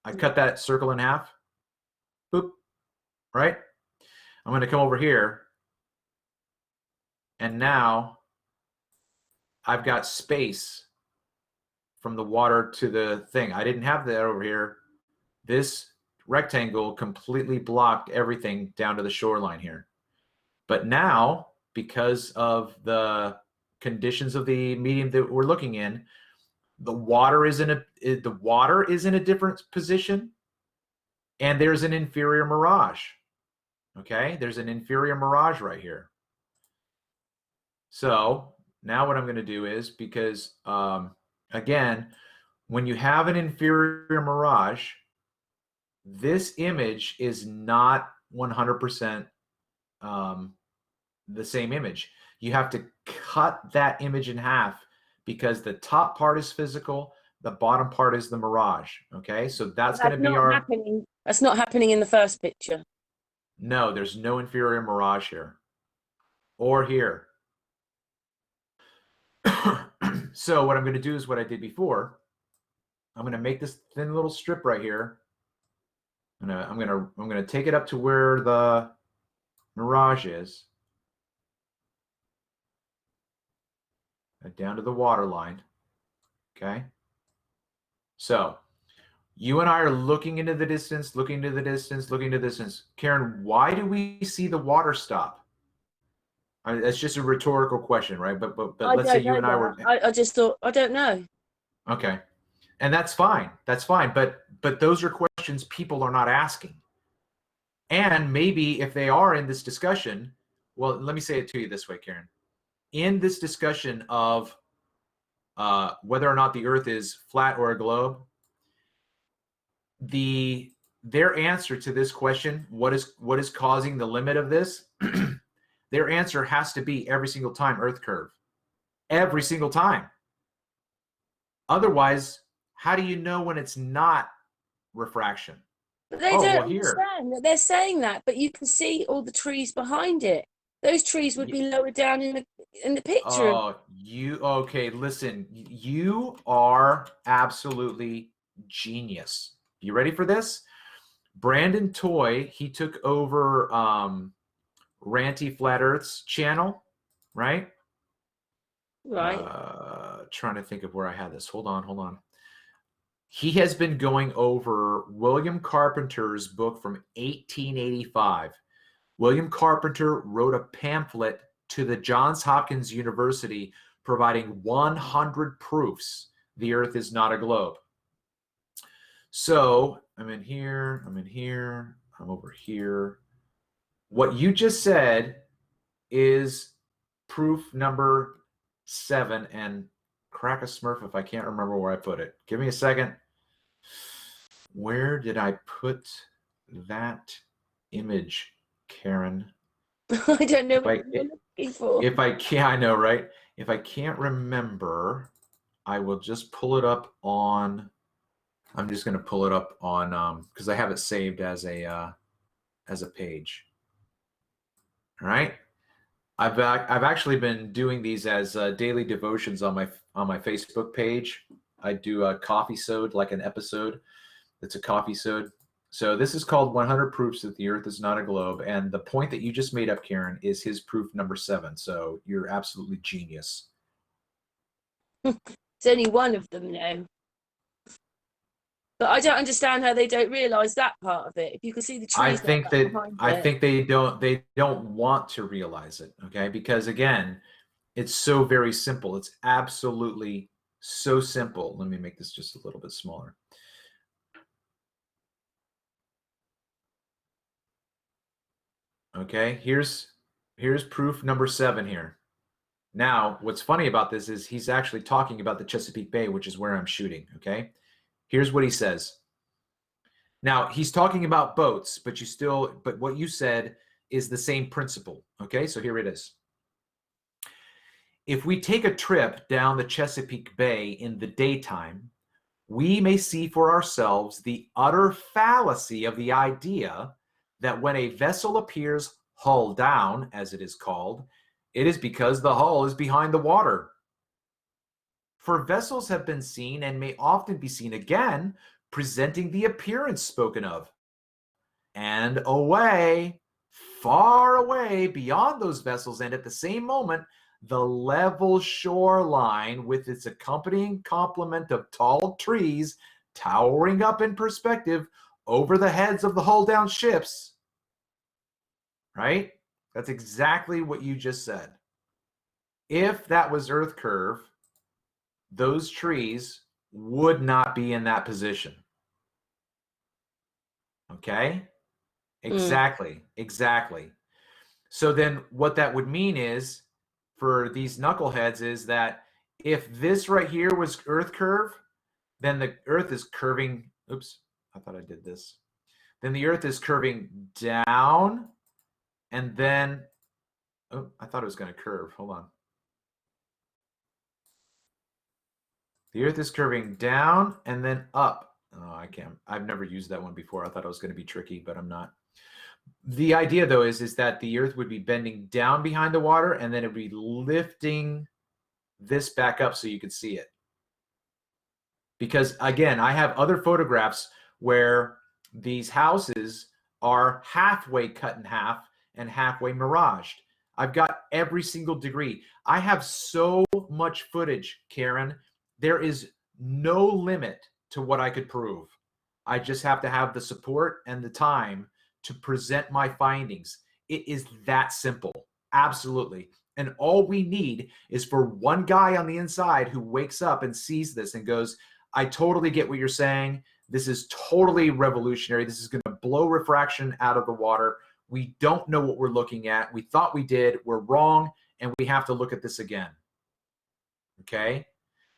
I cut that circle in half. Boop. Right? I'm going to come over here. And now I've got space from the water to the thing. I didn't have that over here. This rectangle completely blocked everything down to the shoreline here. But now, because of the conditions of the medium that we're looking in, the water is in a different position, and there's an inferior mirage. Okay, there's an inferior mirage right here. So now what I'm going to do is, because again, when you have an inferior mirage, this image is not 100% the same image. You have to cut that image in half, because the top part is physical, the bottom part is the mirage. Okay, so that's going to be our happening. That's not happening in the first picture. No, there's no inferior mirage here or here. So what I'm going to do is what I did before. I'm going to make this thin little strip right here. I'm going to take it up to where the mirage is, down to the water line. Okay. So you and I are looking into the distance, looking to the distance, looking to the distance. Karen, why do we see the water stop? That's just a rhetorical question, right? But let's say you and I were. I just thought, I don't know. Okay. And that's fine. That's fine. But those are questions people are not asking. And maybe if they are in this discussion, well, let me say it to you this way, Karen. In this discussion of whether or not the Earth is flat or a globe, their answer to this question, what is causing the limit of this? Their answer has to be every single time Earth curve. Every single time. Otherwise, how do you know when it's not refraction? But they don't understand that they're saying that, but you can see all the trees behind it. Those trees would be lower down in in the picture. Oh, okay, listen, you are absolutely genius. You ready for this? Brandon Toy, he took over Ranty Flat Earth's channel, right? Right. Trying to think of where I had this. Hold on. He has been going over William Carpenter's book from 1885. William Carpenter wrote a pamphlet to the Johns Hopkins University providing 100 proofs the Earth is not a globe. So I'm in here, I'm over here. What you just said is proof number 7, and crack a smurf if I can't remember where I put it. Give me a second. Where did I put that image, Karen? I don't know what you're looking for. If I can't, I know, right? If I can't remember, I will just pull it up on. I'm just going to pull it up on because I have it saved as a page. All right. I've actually been doing these as daily devotions on my Facebook page. I do a coffee sode, like an episode. It's a coffee sode. So this is called 100 Proofs That the Earth is Not a Globe. And the point that you just made up, Karen, is his proof number 7. So you're absolutely genius. It's only one of them now. But I don't understand how they don't realise that part of it. If you can see the trees behind I think they don't want to realize it, okay? Because again, it's so very simple. It's absolutely so simple. Let me make this just a little bit smaller. Okay, here's proof number 7 here. Now, what's funny about this is he's actually talking about the Chesapeake Bay, which is where I'm shooting, okay? Here's what he says. Now, he's talking about boats, but what you said is the same principle, okay? So here it is. If we take a trip down the Chesapeake Bay in the daytime, we may see for ourselves the utter fallacy of the idea that when a vessel appears hull down, as it is called, it is because the hull is behind the water. For vessels have been seen and may often be seen again, presenting the appearance spoken of. And away, far away beyond those vessels, and at the same moment, the level shoreline with its accompanying complement of tall trees towering up in perspective over the heads of the hull-down ships. Right? That's exactly what you just said. If that was Earth curve, those trees would not be in that position. Okay? Exactly. So then what that would mean is, for these knuckleheads, is that if this right here was Earth curve, then the Earth is curving. Oops, I thought I did this. Then the Earth is curving down, and then, oh, I thought it was going to curve. Hold on. The Earth is curving down and then up. Oh, I can't. I've never used that one before. I thought it was going to be tricky, but I'm not. The idea, though, is that the Earth would be bending down behind the water, and then it would be lifting this back up so you could see it. Because, again, I have other photographs where these houses are halfway cut in half and halfway miraged. I've got every single degree. I have so much footage, Karen. There is no limit to what I could prove. I just have to have the support and the time to present my findings. It is that simple. Absolutely. And all we need is for one guy on the inside who wakes up and sees this and goes, I totally get what you're saying. This is totally revolutionary. This is going to blow refraction out of the water. We don't know what we're looking at. We thought we did. We're wrong. And we have to look at this again. Okay?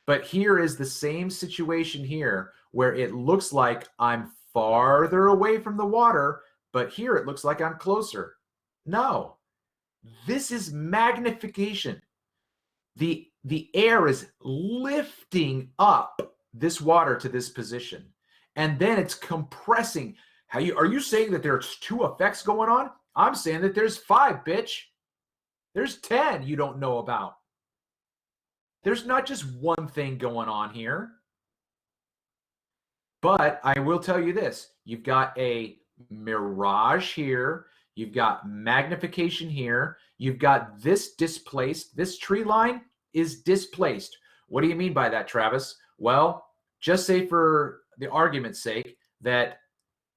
But here is the same situation here where it looks like I'm farther away from the water, but here it looks like I'm closer. No, this is magnification. The air is lifting up this water to this position, and then it's compressing. Are you saying that there's 2 effects going on? I'm saying that there's 5, bitch. There's 10 you don't know about. There's not just one thing going on here. But I will tell you this. You've got a mirage here. You've got magnification here. You've got this displaced. This tree line is displaced. What do you mean by that, Travis? Well, just say for the argument's sake that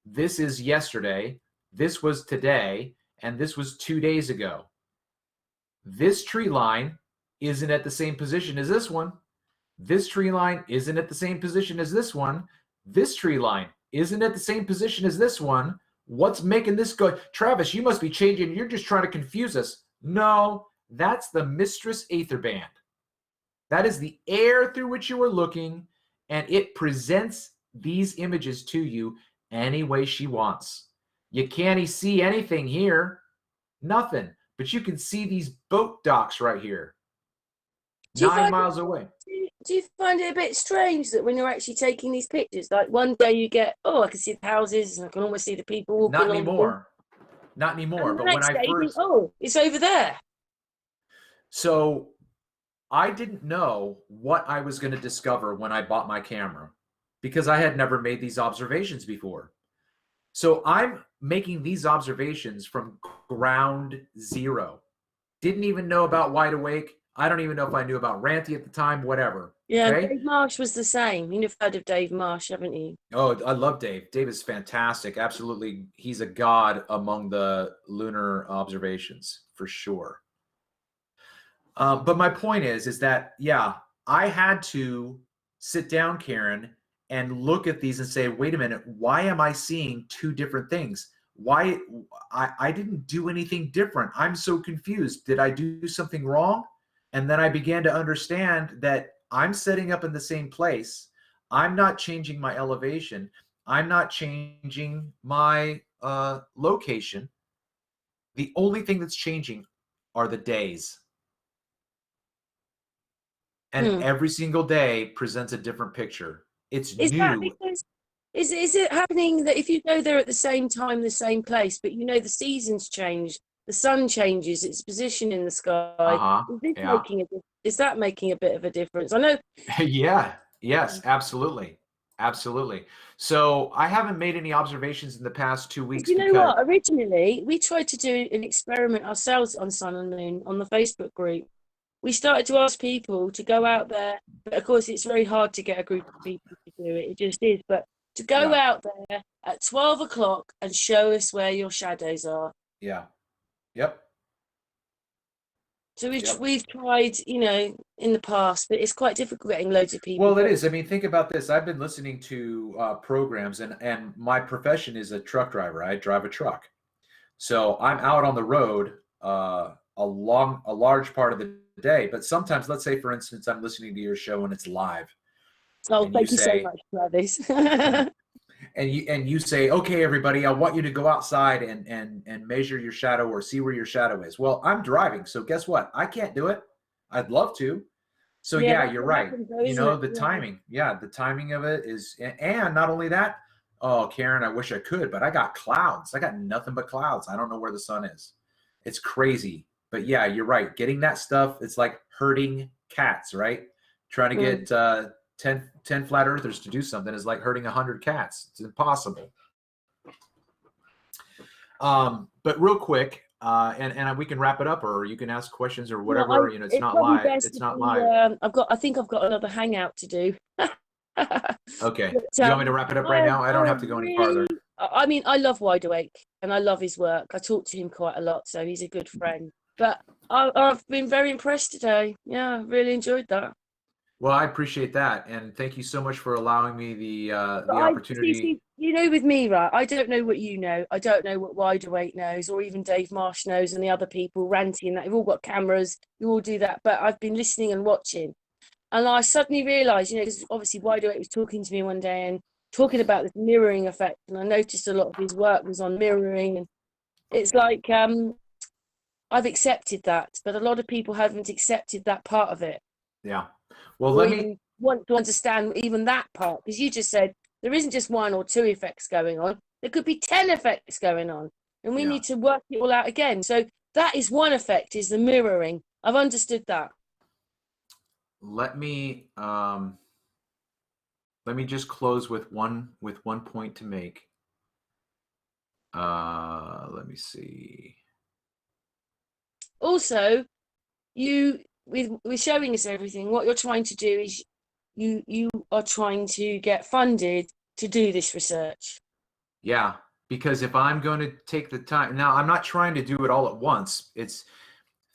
this is yesterday, this was today, and this was 2 days ago. This tree line isn't at the same position as this one. This tree line isn't at the same position as this one. This tree line isn't at the same position as this one. What's making this go? Travis, you must be changing. You're just trying to confuse us. No, that's the mistress aether band. That is the air through which you are looking, and it presents these images to you any way she wants. You can't see anything here, nothing, but you can see these boat docks right here, 9 miles away. Do you find it a bit strange that when you're actually taking these pictures, like one day you get, oh, I can see the houses and I can almost see the people walking Not anymore. Not anymore. And but when I first, you think, oh, it's over there. So I didn't know what I was going to discover when I bought my camera because I had never made these observations before. So I'm making these observations from ground zero. Didn't even know about Wide Awake. I don't even know if I knew about Ranty at the time, whatever. Yeah, okay? Dave Marsh was the same. You've heard of Dave Marsh, haven't you? Oh, I love Dave. Dave is fantastic. Absolutely. He's a god among the lunar observations, for sure. But my point is that, yeah, I had to sit down, Karen, and look at these and say, wait a minute, why am I seeing two different things? Why? I didn't do anything different. I'm so confused. Did I do something wrong? And then I began to understand that I'm setting up in the same place. I'm not changing my elevation. I'm not changing my location. The only thing that's changing are the days. And every single day presents a different picture. It's Is new. that because, is it happening that if you go there at the same time, the same place, but you know the seasons change, the sun changes its position in the sky? Is that making a bit of a difference? I know. Yeah. Yes, absolutely. Absolutely. So I haven't made any observations in the past 2 weeks. You know what? Originally, we tried to do an experiment ourselves on Sun and Moon on the Facebook group. We started to ask people to go out there, but of course it's very hard to get a group of people to do it. It just is. But to go out there at 12 o'clock and show us where your shadows are. Yeah. Yep. So we've tried, you know, in the past, but it's quite difficult getting loads of people. Well, it is. I mean, think about this. I've been listening to programs, and my profession is a truck driver. I drive a truck, so I'm out on the road a large part of the day. But sometimes, let's say, for instance, I'm listening to your show and it's live. Oh, thank you so much, Travis. And you say, okay, everybody, I want you to go outside and measure your shadow or see where your shadow is. Well, I'm driving, so guess what? I can't do it. I'd love to. So yeah, you're right. You know, the timing. Yeah, the timing of it is, and not only that, oh, Karen, I wish I could, but I got clouds. I got nothing but clouds. I don't know where the sun is. It's crazy. But yeah, you're right. Getting that stuff, it's like herding cats, right? Trying to get 10 flat earthers to do something is like herding 100 cats. It's impossible. But real quick, and we can wrap it up, or you can ask questions or whatever. You know, it's not live. It's not live. I think I've got another hangout to do. Okay. Do you want me to wrap it up right now? I don't have to go any farther. I mean, I love Wide Awake and I love his work. I talk to him quite a lot, so he's a good friend. But I've been very impressed today. Yeah, really enjoyed that. Well, I appreciate that, and thank you so much for allowing me the opportunity. You know, with me, right? I don't know what you know. I don't know what Wide Awake knows, or even Dave Marsh knows, and the other people, Ranty and that. They've all got cameras. You all do that, but I've been listening and watching, and I suddenly realised, you know, because obviously Wide Awake was talking to me one day and talking about this mirroring effect, and I noticed a lot of his work was on mirroring, and it's like I've accepted that, but a lot of people haven't accepted that part of it. Yeah. Well, let me want to understand even that part, because you just said there isn't just one or two effects going on. There could be 10 effects going on, and we need to work it all out again. So that is one effect, is the mirroring. I've understood that. Let me just close with one point to make. Let me see. Also, you with showing us everything, what you're trying to do is you are trying to get funded to do this research. Yeah, because if I'm going to take the time now, I'm not trying to do it all at once. It's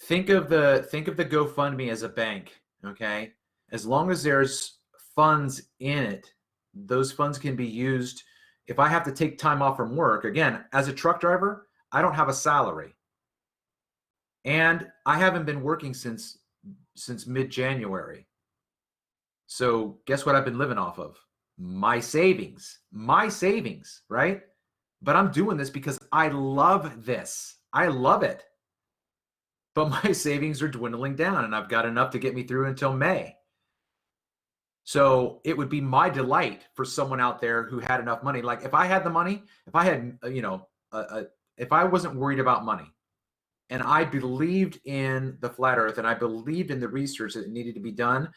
think of the GoFundMe as a bank, okay? As long as there's funds in it, those funds can be used. If I have to take time off from work, again, as a truck driver, I don't have a salary. And I haven't been working since mid-January. So guess what I've been living off of? My savings, right? But I'm doing this because I love this. I love it. But my savings are dwindling down, and I've got enough to get me through until May. So it would be my delight for someone out there who had enough money. Like if I had the money, if I had, if I wasn't worried about money, and I believed in the flat earth, and I believed in the research that needed to be done,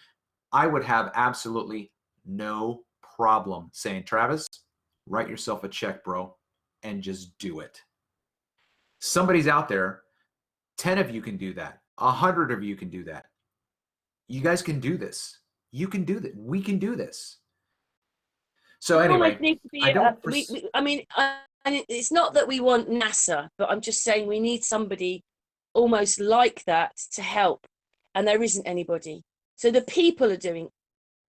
I would have absolutely no problem saying, Travis, write yourself a check, bro, and just do it. Somebody's out there, 10 of you can do that. 100 of you can do that. You guys can do this. You can do that. We can do this. So anyway, it's not that we want NASA, but I'm just saying we need somebody almost like that to help, and there isn't anybody. So the people are doing.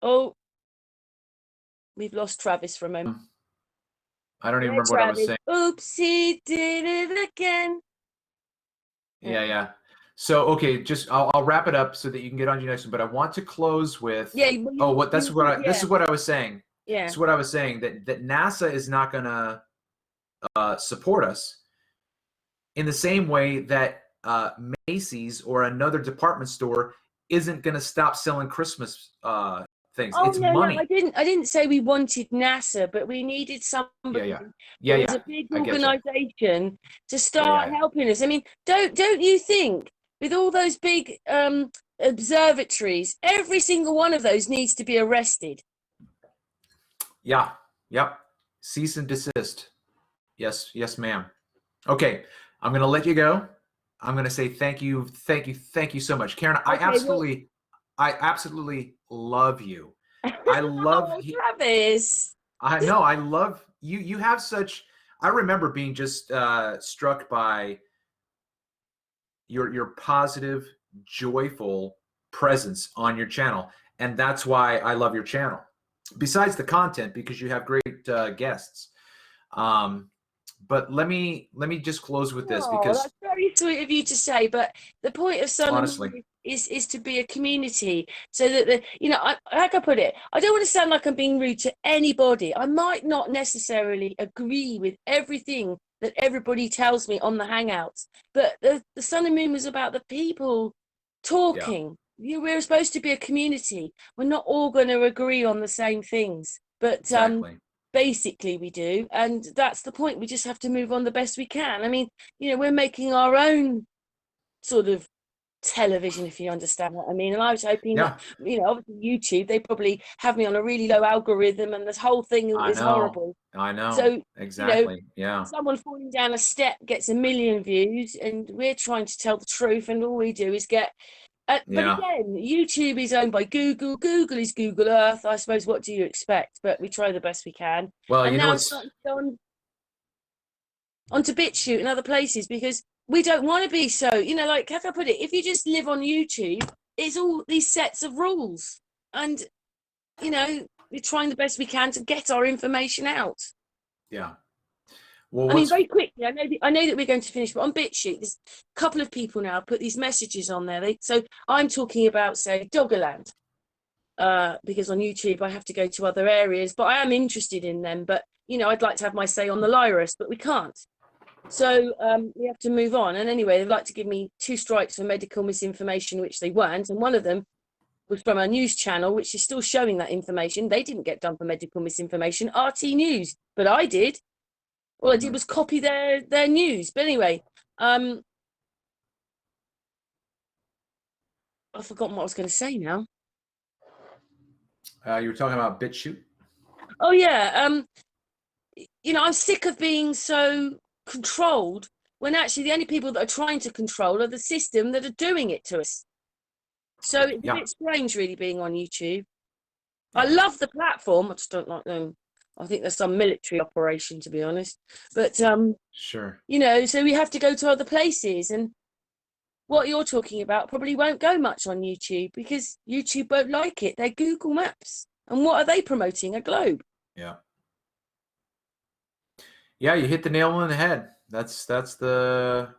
Oh, we've lost Travis for a moment. I don't even remember what I was saying. Oops, he did it again. Yeah. So okay, just I'll wrap it up so that you can get on to your next one. But I want to close with this is what I was saying. Yeah. This is what I was saying, that NASA is not going to support us in the same way that Macy's or another department store isn't going to stop selling Christmas things. It's money. No, I didn't say we wanted NASA, but we needed somebody. It was a big organization to start helping us. I mean, don't you think with all those big observatories, every single one of those needs to be arrested? Yeah. Yep. Cease and desist. Yes, ma'am. Okay, I'm going to let you go. I'm going to say thank you so much, Karen. I absolutely love you. I love Travis. I know. I love you. You have such. I remember being just struck by your positive, joyful presence on your channel, and that's why I love your channel. Besides the content, because you have great guests. But let me just close with this, because that's very sweet of you to say. But the point of Sun is to be a community, so that like I put it, I don't want to sound like I'm being rude to anybody. I might not necessarily agree with everything that everybody tells me on the Hangouts, but the Sun and Moon was about the people talking. Yeah. We're supposed to be a community. We're not all going to agree on the same things, but basically we do, and that's the point. We just have to move on the best we can. I mean, we're making our own sort of television, if you understand what I mean. And I was hoping that, obviously YouTube, they probably have me on a really low algorithm, and this whole thing is horrible. I know. So exactly. Someone falling down a step gets 1 million views, and we're trying to tell the truth, and all we do is get but again, YouTube is owned by Google. Google is Google Earth. I suppose, what do you expect? But we try the best we can. Well, and now it's onto BitChute and other places, because we don't want to be so, like, how can I put it? If you just live on YouTube, it's all these sets of rules. And, we're trying the best we can to get our information out. Yeah. Well, I mean, very quickly, I know that we're going to finish, but on BitChute, there's a couple of people now put these messages on there. So I'm talking about, say, Doggerland, because on YouTube I have to go to other areas, but I am interested in them. But I'd like to have my say on the Lyris, but we can't. So we have to move on. And anyway, they'd like to give me 2 strikes for medical misinformation, which they weren't. And one of them was from a news channel, which is still showing that information. They didn't get done for medical misinformation, RT News, but I did. All I did was copy their news. But anyway, I've forgotten what I was going to say now. You were talking about BitChute. Oh yeah. I'm sick of being so controlled when actually the only people that are trying to control are the system that are doing it to us. So it's a bit strange, really, being on YouTube. I love the platform. I just don't like them. I think there's some military operation, to be honest. But Sure. So we have to go to other places, and what you're talking about probably won't go much on YouTube because YouTube won't like it. They're Google Maps, and what are they promoting? A globe. Yeah. Yeah, you hit the nail on the head. That's the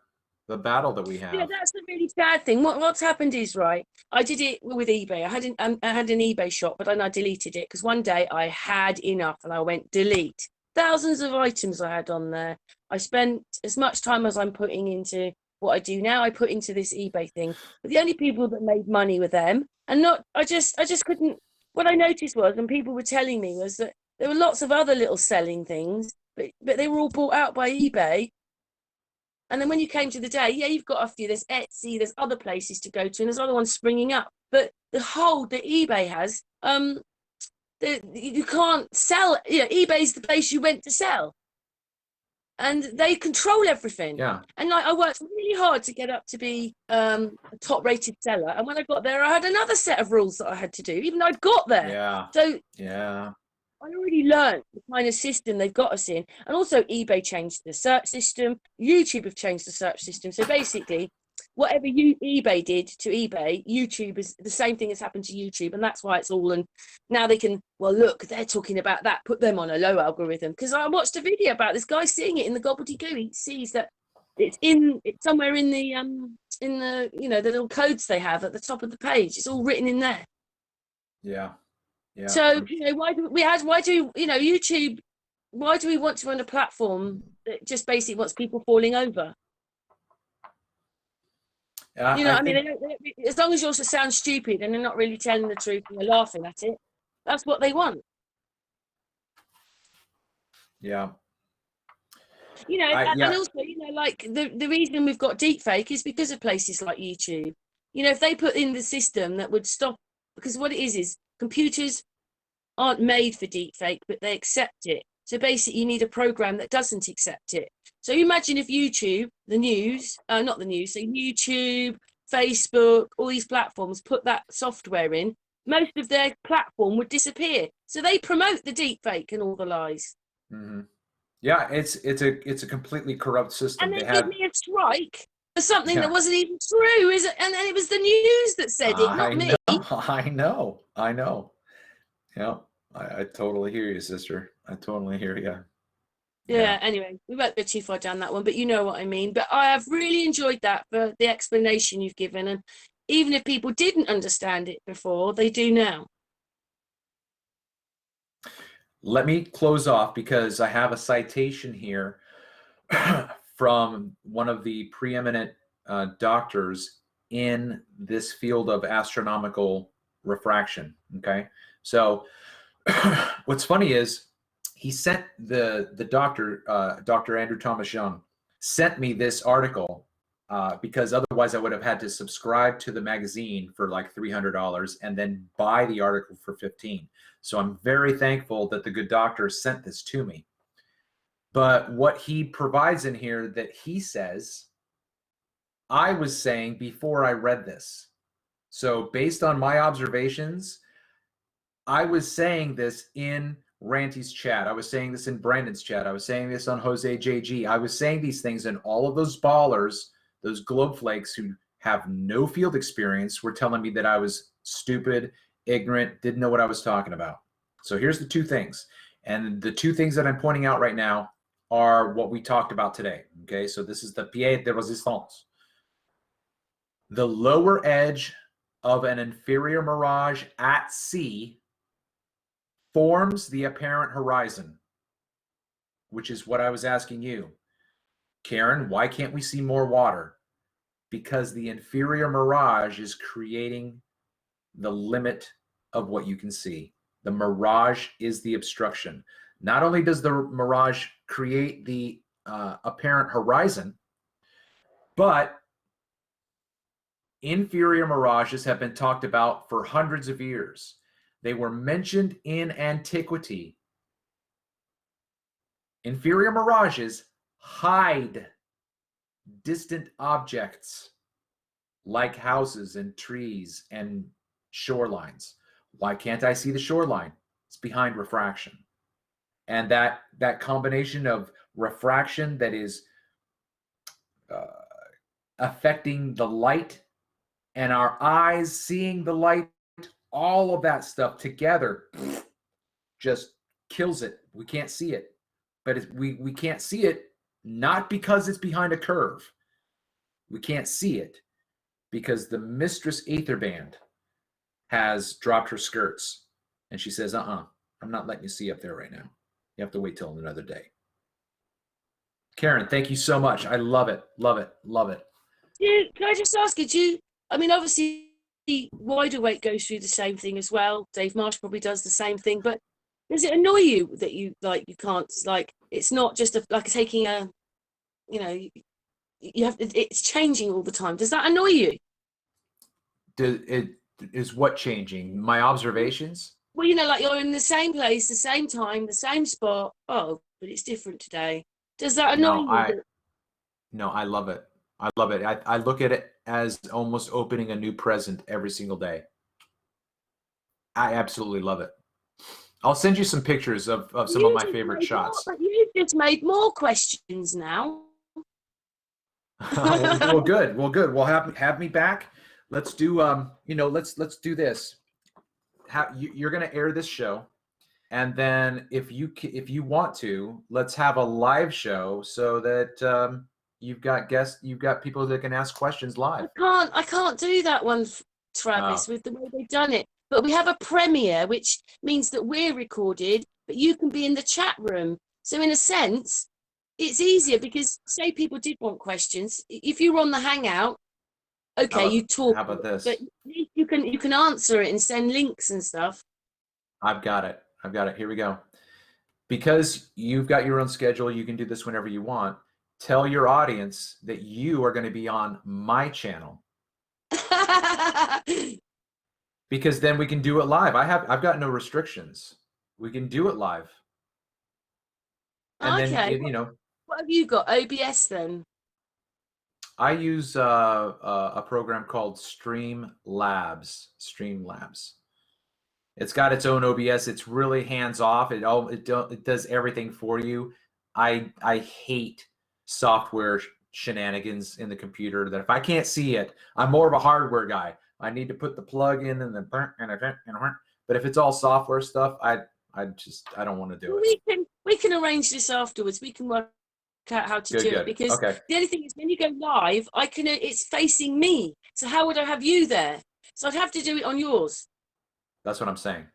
battle that we have. Yeah, that's the really sad thing. What's happened is, right, I did it with eBay. I had an eBay shop, but then I deleted it because one day I had enough and I went delete. Thousands of items I had on there. I spent as much time as I'm putting into what I do now, I put into this eBay thing. But the only people that made money were them, and not I just couldn't. What I noticed was, and people were telling me, was that there were lots of other little selling things, but they were all bought out by eBay. And then when you came to the day, yeah, you've got a few. There's Etsy, there's other places to go to, and there's other ones springing up. But the hold that eBay has, you can't sell. eBay's the place you went to sell, and they control everything. Yeah. And I worked really hard to get up to be a top-rated seller. And when I got there, I had another set of rules that I had to do, even though I'd got there. Yeah. So yeah. I already learned the kind of system they've got us in. And also eBay changed the search system. YouTube have changed the search system. So basically, whatever eBay did to eBay, YouTube is the same thing has happened to YouTube. And that's why it's all, and now they can, well, look, they're talking about that, put them on a low algorithm. Because I watched a video about this guy seeing it in the gobbledygook. He sees that it's somewhere in the the little codes they have at the top of the page. It's all written in there. Yeah. Yeah. So why do YouTube? Why do we want to run a platform that just basically wants people falling over? As long as you also sound stupid and they're not really telling the truth and they're laughing at it, that's what they want. Yeah. And also, like the reason we've got deepfake is because of places like YouTube. If they put in the system that would stop, because what it is computers aren't made for deepfake, but they accept it. So basically, you need a program that doesn't accept it. So imagine if YouTube, so YouTube, Facebook, all these platforms put that software in, most of their platform would disappear. So they promote the deepfake and all the lies. Mm-hmm. Yeah, it's a completely corrupt system. And they give me a strike for something that wasn't even true, is it? And it was the news that said it, not me. I know. Yeah. I totally hear you, sister. I totally hear you. Yeah, anyway, we won't go too far down that one, but you know what I mean. But I have really enjoyed that for the explanation you've given. And even if people didn't understand it before, they do now. Let me close off because I have a citation here from one of the preeminent doctors in this field of astronomical refraction. Okay. So what's funny is he sent the doctor, Dr. Andrew Thomas Young, sent me this article because otherwise I would have had to subscribe to the magazine for like $300 and then buy the article for $15. So I'm very thankful that the good doctor sent this to me. But what he provides in here that he says, I was saying before I read this. So based on my observations, I was saying this in Ranty's chat. I was saying this in Brandon's chat. I was saying this on Jose JG. I was saying these things, and all of those ballers, those globe flakes who have no field experience, were telling me that I was stupid, ignorant, didn't know what I was talking about. So here's the two things. And the two things that I'm pointing out right now are what we talked about today. Okay, so this is the pied de resistance. The lower edge of an inferior mirage at sea forms the apparent horizon, which is what I was asking you. Karen, why can't we see more water? Because the inferior mirage is creating the limit of what you can see. The mirage is the obstruction. Not only does the mirage create the apparent horizon, but Inferior mirages have been talked about for hundreds of years. They were mentioned in antiquity. Inferior mirages hide distant objects like houses and trees and shorelines. Why can't I see the shoreline? It's behind refraction. And that combination of refraction that is affecting the light and our eyes seeing the light, all of that stuff together just kills it. We can't see it. But we can't see it not because it's behind a curve. We can't see it because the mistress Aether Band has dropped her skirts. And she says, I'm not letting you see up there right now. You have to wait till another day. Karen, thank you so much. I love it, love it, love it. Can I just ask you, I mean, obviously, Wide Awake goes through the same thing as well. Dave Marsh probably does the same thing, but does it annoy you that you can't, it's not just like taking a, you have, it's changing all the time. Does that annoy you? Is what changing? My observations? Well, like you're in the same place, the same time, the same spot. Oh, but it's different today. Does that annoy you? No, I love it. I love it. I look at it as almost opening a new present every single day. I absolutely love it. I'll send you some pictures of some of my favorite shots. You've just made more questions now. Well, good. Well, have me back. Let's do let's do this. You're going to air this show, and then if you want to, let's have a live show so that you've got guests, you've got people that can ask questions live. I can't do that one, Travis, with the way they've done it. But we have a premiere, which means that we're recorded, but you can be in the chat room. So in a sense, it's easier because say people did want questions. If you were on the Hangout, okay, you talk. How about this? But you can answer it and send links and stuff. I've got it. Here we go. Because you've got your own schedule, you can do this whenever you want. Tell your audience that you are going to be on my channel. Because then we can do it live. I've got no restrictions. We can do it live. And okay. then what have you got? OBS then? I use a program called Streamlabs. It's got its own OBS. It's really hands off. It does everything for you. I hate software shenanigans in the computer that if I can't see it, I'm more of a hardware guy. I need to put the plug in and then but if it's all software stuff, I don't want to do it. We can arrange this afterwards. We can work out how to do it because the only thing is when you go live, it's facing me. So how would I have you there? So I'd have to do it on yours. That's what I'm saying.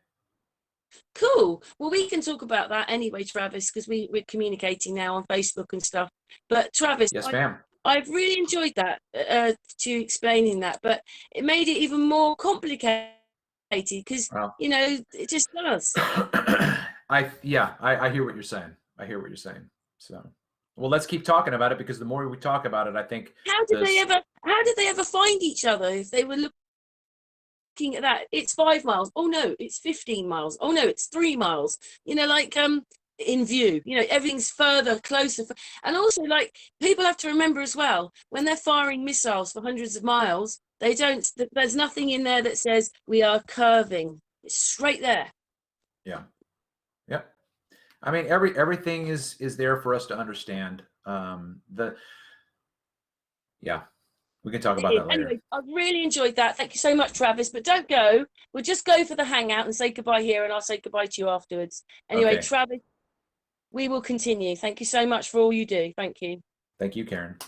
Cool. Well, we can talk about that anyway, Travis, because we're communicating now on Facebook and stuff. But Travis, yes, ma'am. I've really enjoyed that to explaining that, but it made it even more complicated because it just does. I hear what you're saying. So, well, let's keep talking about it because the more we talk about it, I think. How did they ever find each other if they were looking at that? It's 5 miles. Oh no, it's 15 miles. Oh no, it's 3 miles. In view, everything's closer. And also, people have to remember as well, when they're firing missiles for hundreds of miles, there's nothing in there that says we are curving. It's straight there. Yeah. Yep. I mean, everything is there for us to understand. We can talk about that later. Anyway, I've really enjoyed that. Thank you so much, Travis. But don't go. We'll just go for the hangout and say goodbye here, and I'll say goodbye to you afterwards. Anyway, okay. Travis, we will continue. Thank you so much for all you do. Thank you. Thank you, Karen.